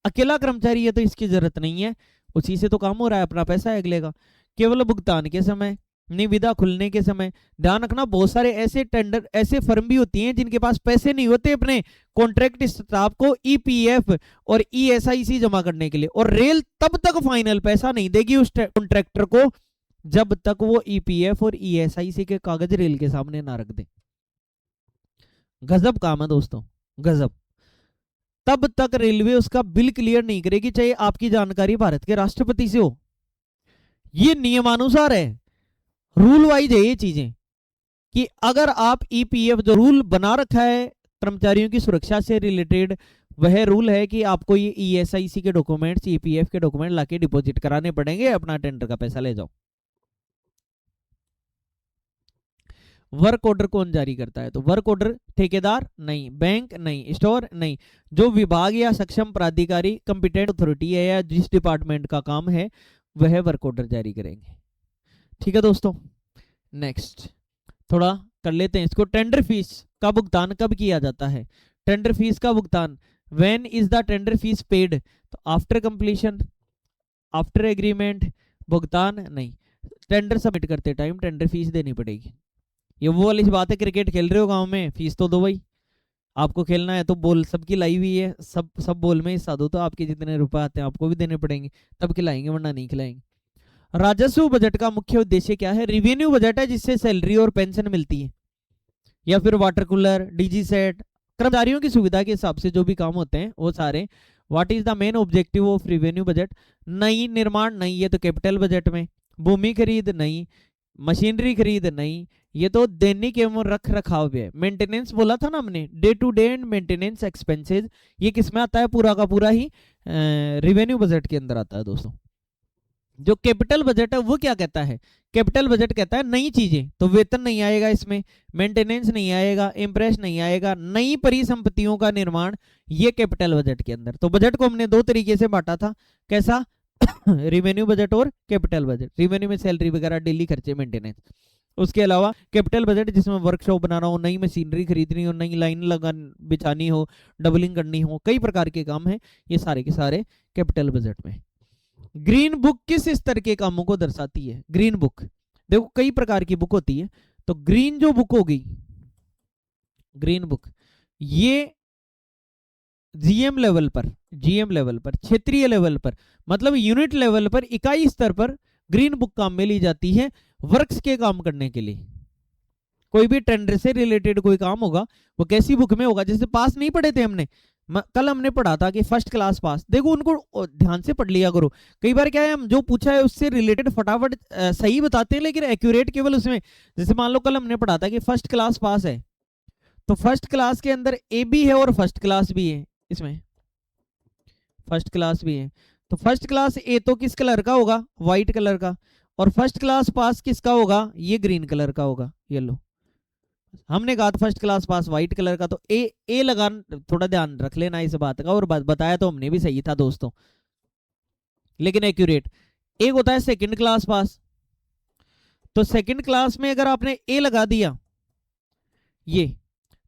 अकेला कर्मचारी है तो इसकी जरूरत नहीं है, उसी से तो काम हो रहा है, अपना पैसा है अगले का। केवल भुगतान के समय, निविदा खुलने के समय। ध्यान रखना बहुत सारे ऐसे टेंडर, ऐसे फर्म भी होती हैं जिनके पास पैसे नहीं होते अपने कॉन्ट्रैक्ट स्टाफ को ईपीएफ और ईएसआईसी जमा करने के लिए, और रेल तब तक फाइनल पैसा नहीं देगी उस कॉन्ट्रैक्टर को जब तक वो ईपीएफ और ईएसआईसी के कागज रेल के सामने ना रख दे। गजब काम है दोस्तों, गजब। तब तक रेलवे उसका बिल क्लियर नहीं करेगी, चाहे आपकी जानकारी भारत के राष्ट्रपति से हो। ये नियमानुसार है, रूल वाइज है ये चीजें, कि अगर आप ईपीएफ जो रूल बना रखा है कर्मचारियों की सुरक्षा से रिलेटेड, वह रूल है कि आपको ये ईएसआईसी के डॉक्यूमेंट्स, ईपीएफ के डॉक्यूमेंट लाके डिपॉजिट कराने पड़ेंगे, अपना टेंडर का पैसा ले जाओ। वर्क ऑर्डर कौन जारी करता है? तो वर्क ऑर्डर ठेकेदार नहीं, बैंक नहीं, स्टोर नहीं, जो विभाग या सक्षम प्राधिकारी कंपिटेंट अथॉरिटी है या जिस डिपार्टमेंट का काम है वह वर्क ऑर्डर जारी करेंगे। ठीक है दोस्तों, नेक्स्ट थोड़ा कर लेते हैं इसको। टेंडर फीस का भुगतान कब किया जाता है? टेंडर फीस का भुगतान, when is the tender fees paid? तो आफ्टर कंप्लीशन, आफ्टर एग्रीमेंट, भुगतान नहीं, टेंडर सबमिट करते टाइम टेंडर फीस देनी पड़ेगी। ये वो वाली बात है, क्रिकेट खेल रहे हो गांव में, फीस तो दो भाई। आपको खेलना है तो बॉल सबकी लाई हुई है, सब बॉल में हिस्सा दो, तो आपके जितने रुपए आते हैं आपको भी देने पड़ेंगे, तब खिलाएंगे वरना नहीं खिलाएंगे। राजस्व बजट का मुख्य उद्देश्य क्या है? रिवेन्यू बजट है जिससे सैलरी और पेंशन मिलती है, या फिर वाटर कूलर, डीजी सेट, कर्मचारियों की सुविधा के हिसाब से जो भी काम होते हैं वो सारे। What is the main objective of revenue budget? नई निर्माण नहीं, ये तो कैपिटल बजट में। भूमि खरीद नहीं, मशीनरी खरीद नहीं, ये तो दैनिक एवं रख रखाव है। मेंटेनेंस बोला था ना हमने, day to day and maintenance expenses, ये किसमें आता है? पूरा का पूरा ही रिवेन्यू बजट के अंदर आता है दोस्तों। जो कैपिटल बजट है वो क्या कहता है? कैपिटल बजट कहता है नई चीजें, तो वेतन नहीं आएगा इसमें, मेंटेनेंस नहीं आएगा, इंप्रेस नहीं आएगा, नई परिसंपत्तियों का निर्माण, ये कैपिटल बजट के अंदर। तो बजट को हमने दो तरीके से बांटा था, कैसा? रिवेन्यू बजट और कैपिटल बजट। रिवेन्यू में सैलरी वगैरह, डेली खर्चे, मेंटेनेंस। उसके अलावा कैपिटल बजट जिसमें वर्कशॉप बनाना हो, नई मशीनरी खरीदनी हो, नई लाइन लगा बिछानी हो, डबलिंग करनी हो, कई प्रकार के काम हैं, ये सारे के सारे कैपिटल बजट में। ग्रीन बुक किस स्तर के कामों को दर्शाती है? ग्रीन बुक, देखो कई प्रकार की बुक होती है, तो ग्रीन जो बुक होगी, ग्रीन बुक ये जीएम लेवल पर, जीएम लेवल पर, क्षेत्रीय लेवल पर, मतलब यूनिट लेवल पर, इकाई स्तर पर ग्रीन बुक काम में ली जाती है वर्क्स के काम करने के लिए। कोई भी टेंडर से रिलेटेड कोई काम होगा वो कैसी बुक में होगा? जैसे पास नहीं पढ़े थे हमने, कल हमने पढ़ा था कि फर्स्ट क्लास पास, देखो उनको ध्यान से पढ़ लिया करो। कई बार क्या है, हम जो पूछा है उससे रिलेटेड फटाफट सही बताते हैं, लेकिन एक्यूरेट केवल उसमें, जैसे मान लो कल हमने पढ़ा था कि फर्स्ट क्लास पास है, तो फर्स्ट क्लास के अंदर ए भी है और फर्स्ट क्लास भी है, इसमें फर्स्ट क्लास भी है। तो फर्स्ट क्लास ए तो किस कलर का होगा? व्हाइट कलर का। और फर्स्ट क्लास पास किसका होगा? ये ग्रीन कलर का होगा, येलो। हमने कहा था first class pass white colour का, तो ए लगा, थोड़ा ध्यान रख लेना इस बात का। और बताया तो हमने भी सही था दोस्तों, लेकिन एक्यूरेट। एक होता है सेकंड क्लास पास, तो सेकंड क्लास में अगर आपने ए लगा दिया ये,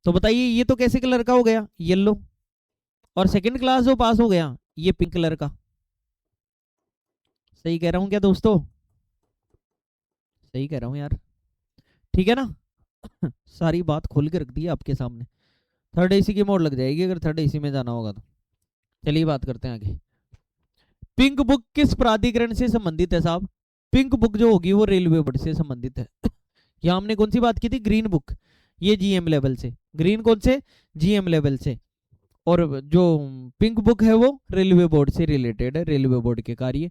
तो बताइए ये तो कैसे कलर का हो गया, येलो। और सेकंड क्लास जो पास हो गया ये पिंक कलर का। सही कह रहा हूं क्या दोस्तों? सही कह रहा हूं यार, ठीक है ना? सारी बात खोल के रख दी है आपके सामने। थर्ड एसी की मोड़ लग जाएगी अगर थर्ड एसी में जाना होगा तो। चलिए बात करते हैं आगे। पिंक बुक किस प्राधिकरण से संबंधित है साहब? पिंक बुक जो होगी वो रेलवे बोर्ड से संबंधित है। यहाँ हमने कौन सी बात की थी? ग्रीन बुक, ये जीएम लेवल से। ग्रीन कौन से? जीएम लेवल से। और जो पिंक बुक है वो रेलवे बोर्ड से रिलेटेड है, रेलवे बोर्ड के कार्य।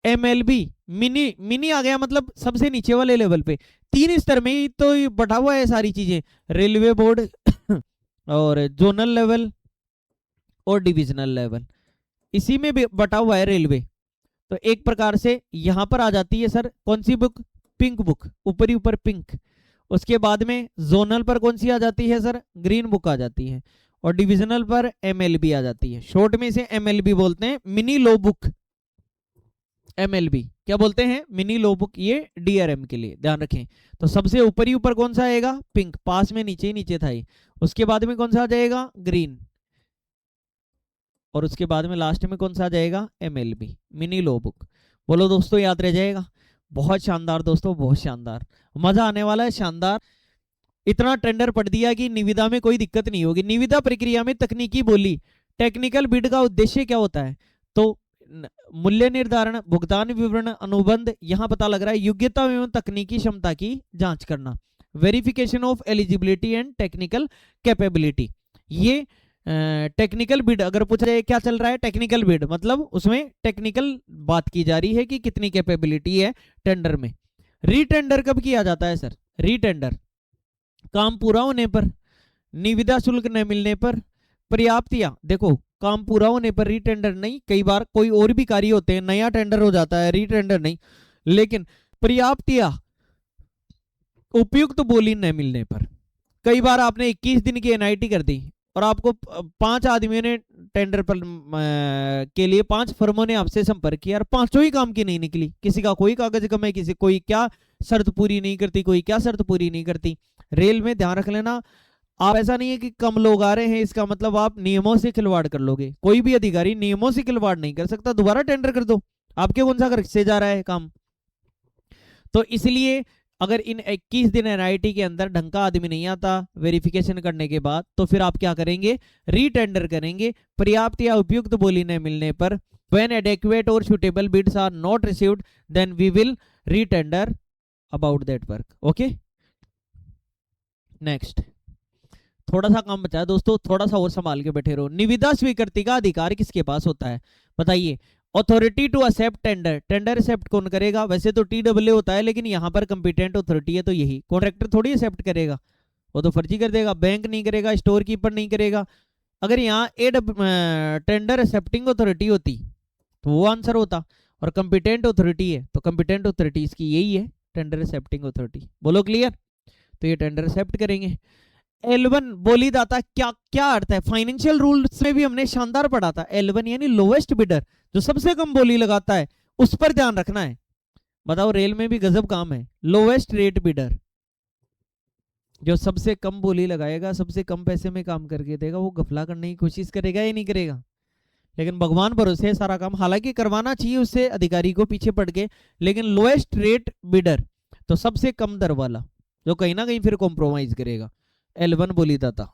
एमएलबी मिनी, मिनी आ गया मतलब सबसे नीचे वाले लेवल पे, 3 स्तर में ही तो बटा हुआ है सारी चीजें, रेलवे बोर्ड और जोनल लेवल और डिविजनल लेवल, इसी में बटा हुआ है रेलवे। तो एक प्रकार से यहां पर आ जाती है सर कौन सी बुक? पिंक बुक, ऊपर ही ऊपर पिंक। उसके बाद में जोनल पर कौन सी आ जाती है सर? ग्रीन बुक आ जाती है। और डिविजनल पर एमएलबी आ जाती है। शॉर्ट में से एमएलबी बोलते हैं, मिनी लो बुक। एमएलबी क्या बोलते हैं? मिनी लो बुक, ये डीआरएम के लिए ध्यान रखें। तो सबसे ऊपर ही ऊपर कौन सा आएगा? पिंक, पास में नीचे ही नीचे था ही। उसके बाद में कौन सा आ जाएगा? ग्रीन। और उसके बाद में लास्ट में कौन सा आ जाएगा? एमएलबी, मिनी लो बुक। बोलो दोस्तों, याद रह जाएगा? बहुत शानदार दोस्तों, बहुत शानदार, मजा आने वाला है, शानदार। इतना टेंडर पढ़ दिया कि निविदा में कोई दिक्कत नहीं होगी। निविदा प्रक्रिया में तकनीकी बोली, टेक्निकल बिड का उद्देश्य क्या होता है? तो मूल्य निर्धारण, भुगतान विवरण, अनुबंध, यहां पता लग रहा है योग्यता एवं तकनीकी क्षमता की जांच करना, verification of eligibility and technical capability. ये टेक्निकल बिड अगर पूछा जाए क्या चल रहा है? टेक्निकल बिड मतलब उसमें टेक्निकल बात की जा रही है कि कितनी कैपेबिलिटी है टेंडर में। रीटेंडर कब किया जाता है सर? रीटेंडर काम पूरा होने पर, निविदा शुल्क न मिलने पर, पर्याप्तियां, देखो काम पूरा होने पर रीटेंडर नहीं, कई बार कोई और भी कार्य होते हैं, नया टेंडर हो जाता है, रीटेंडर नहीं। लेकिन पर्याप्तियां, उपयुक्त बोली न मिलने पर, कई बार आपने 21 दिन की एनआईटी कर दी और आपको 5 आदमियों ने टेंडर पर के लिए 5 फर्मों ने आपसे संपर्क किया और 5 ही काम की नहीं निकली, किसी का कोई कागज कम है, किसी कोई क्या शर्त पूरी नहीं करती, कोई क्या शर्त पूरी नहीं करती। रेल में ध्यान रख लेना, आप ऐसा नहीं है कि कम लोग आ रहे हैं इसका मतलब आप नियमों से खिलवाड़ कर लोगे। कोई भी अधिकारी नियमों से खिलवाड़ नहीं कर सकता। दोबारा टेंडर कर दो, आपके कौन सा घर से जा रहा है काम? तो इसलिए अगर इन 21 दिन एनआईटी के अंदर ढंग का आदमी नहीं आता वेरिफिकेशन करने के बाद, तो फिर आप क्या करेंगे? रीटेंडर करेंगे। पर्याप्त या उपयुक्त बोली न मिलने पर, when adequate or suitable bids are not received, then we will retender about that work. Okay, next. थोड़ा सा काम बचा है दोस्तों, थोड़ा सा और संभाल के बैठे रहो। निविदा स्वीकृति का अधिकार किसके पास होता है? बताइए। Authority to accept tender, tender accept कौन करेगा? वैसे तो टीडब्ल्यू होता है, लेकिन यहाँ पर कंपिटेंट अथॉरिटी है तो यही। कॉन्ट्रैक्टर थोड़ी एक्सेप्ट करेगा, वो तो फर्जी कर देगा। बैंक नहीं करेगा, स्टोर कीपर नहीं करेगा। अगर यहाँ टेंडर एक्सेप्टिंग अथॉरिटी होती तो वो आंसर होता, और कंपिटेंट अथॉरिटी है तो कंपिटेंट अथॉरिटी इसकी यही है, टेंडर एक्सेप्टिंग अथॉरिटी। बोलो क्लियर? तो ये टेंडर एक्सेप्ट करेंगे। L1 बोलीदाता क्या क्या अर्थ है? फाइनेंशियल रूल्स में भी हमने शानदार पढ़ा था। L1 यानी लोवेस्ट बिडर, जो सबसे कम बोली लगाता है, उस पर ध्यान रखना है। बताओ, रेल में भी गजब काम है। लोवेस्ट रेट बिडर, जो सबसे कम बोली लगाएगा, सबसे कम पैसे में काम करके देगा, वो गफला करने की कोशिश करेगा या नहीं करेगा? लेकिन भगवान भरोसे है सारा काम, हालांकि करवाना चाहिए उससे अधिकारी को पीछे पड़ के, लेकिन लोएस्ट रेट बिडर तो सबसे कम दर वाला, जो कहीं ना कहीं फिर कॉम्प्रोमाइज करेगा। L1 बोलीदाता।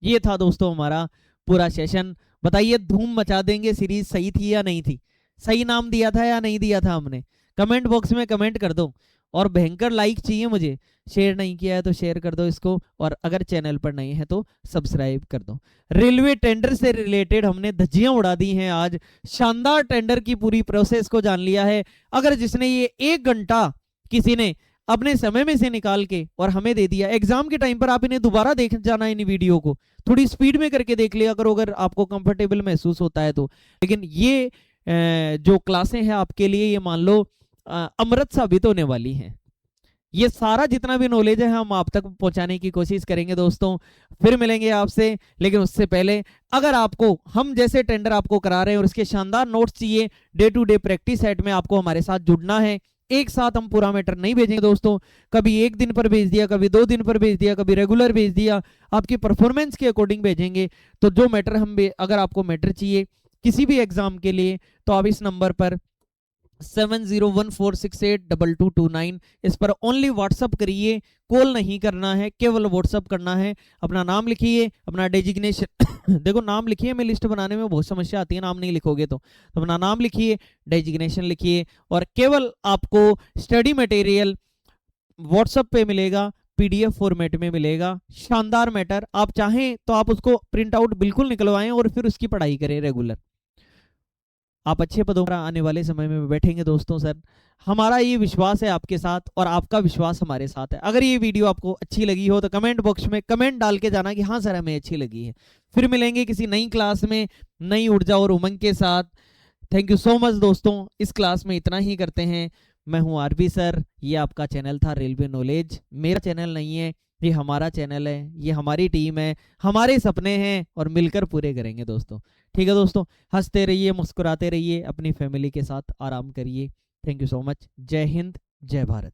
ये था दोस्तों हमारा पूरा सेशन। बताइए, धूम मचा देंगे सीरीज सही थी या नहीं थी? सही नाम दिया था या नहीं दिया था हमने? कमेंट बॉक्स में कमेंट कर दो। और भयंकर लाइक चाहिए मुझे। शेयर नहीं किया है तो शेयर कर दो इसको, और अगर चैनल पर नहीं है तो सब्सक्राइब कर दो। रेलवे टेंडर से रिलेटेड हमने धज्जियां उड़ा दी हैं आज। शानदार टेंडर की पूरी प्रोसेस को जान लिया है। अगर जिसने ये 1 घंटा किसी ने अपने समय में से निकाल के और हमें दे दिया, एग्जाम के टाइम पर आप इन्हें दोबारा देख जाना, इन वीडियो को थोड़ी स्पीड में करके देख लिया करो अगर आपको कंफर्टेबल महसूस होता है तो। लेकिन ये जो क्लासें हैं आपके लिए, ये मान लो अमृत साबित होने वाली हैं। ये सारा जितना भी नॉलेज है हम आप तक पहुंचाने की कोशिश करेंगे दोस्तों। फिर मिलेंगे आपसे, लेकिन उससे पहले अगर आपको हम जैसे टेंडर आपको करा रहे हैं और उसके शानदार नोट्स चाहिए, day to day practice set में आपको हमारे साथ जुड़ना है, एक साथ हम पूरा मैटर नहीं भेजेंगे दोस्तों। कभी एक दिन पर भेज दिया, कभी 2 दिन पर भेज दिया, कभी रेगुलर भेज दिया, आपकी परफॉर्मेंस के अकॉर्डिंग भेजेंगे। तो जो मैटर अगर आपको मैटर चाहिए किसी भी एग्जाम के लिए, तो आप इस नंबर पर 7014682229 इस पर ओनली व्हाट्सअप करिए, कॉल नहीं करना है, केवल व्हाट्सअप करना है। अपना नाम लिखिए, अपना डेजिग्नेशन देखो नाम लिखिए, मैं लिस्ट बनाने में बहुत समस्या आती है, नाम नहीं लिखोगे तो अपना नाम लिखिए, डेजिग्नेशन लिखिए, और केवल आपको स्टडी मटेरियल व्हाट्सएप पे मिलेगा, पीडीएफ फॉर्मेट में मिलेगा। शानदार मैटर, आप चाहें तो आप उसको प्रिंट आउट बिल्कुल निकलवाएं और फिर उसकी पढ़ाई करें रेगुलर। आप अच्छे पदों पर आने वाले समय में बैठेंगे दोस्तों। सर हमारा ये विश्वास है आपके साथ, और आपका विश्वास हमारे साथ है। अगर ये वीडियो आपको अच्छी लगी हो तो कमेंट बॉक्स में कमेंट डाल के जाना कि हाँ सर हमें अच्छी लगी है। फिर मिलेंगे किसी नई क्लास में नई ऊर्जा और उमंग के साथ। थैंक यू सो मच दोस्तों, इस क्लास में इतना ही करते हैं। मैं हूं आरबी सर, ये आपका चैनल था रेलवे नॉलेज। मेरा चैनल नहीं है, ये हमारा चैनल है, ये हमारी टीम है, हमारे सपने हैं और मिलकर पूरे करेंगे दोस्तों। ठीक है दोस्तों, हंसते रहिए, मुस्कुराते रहिए, अपनी फैमिली के साथ आराम करिए। Thank you so much. जय हिंद, जय भारत।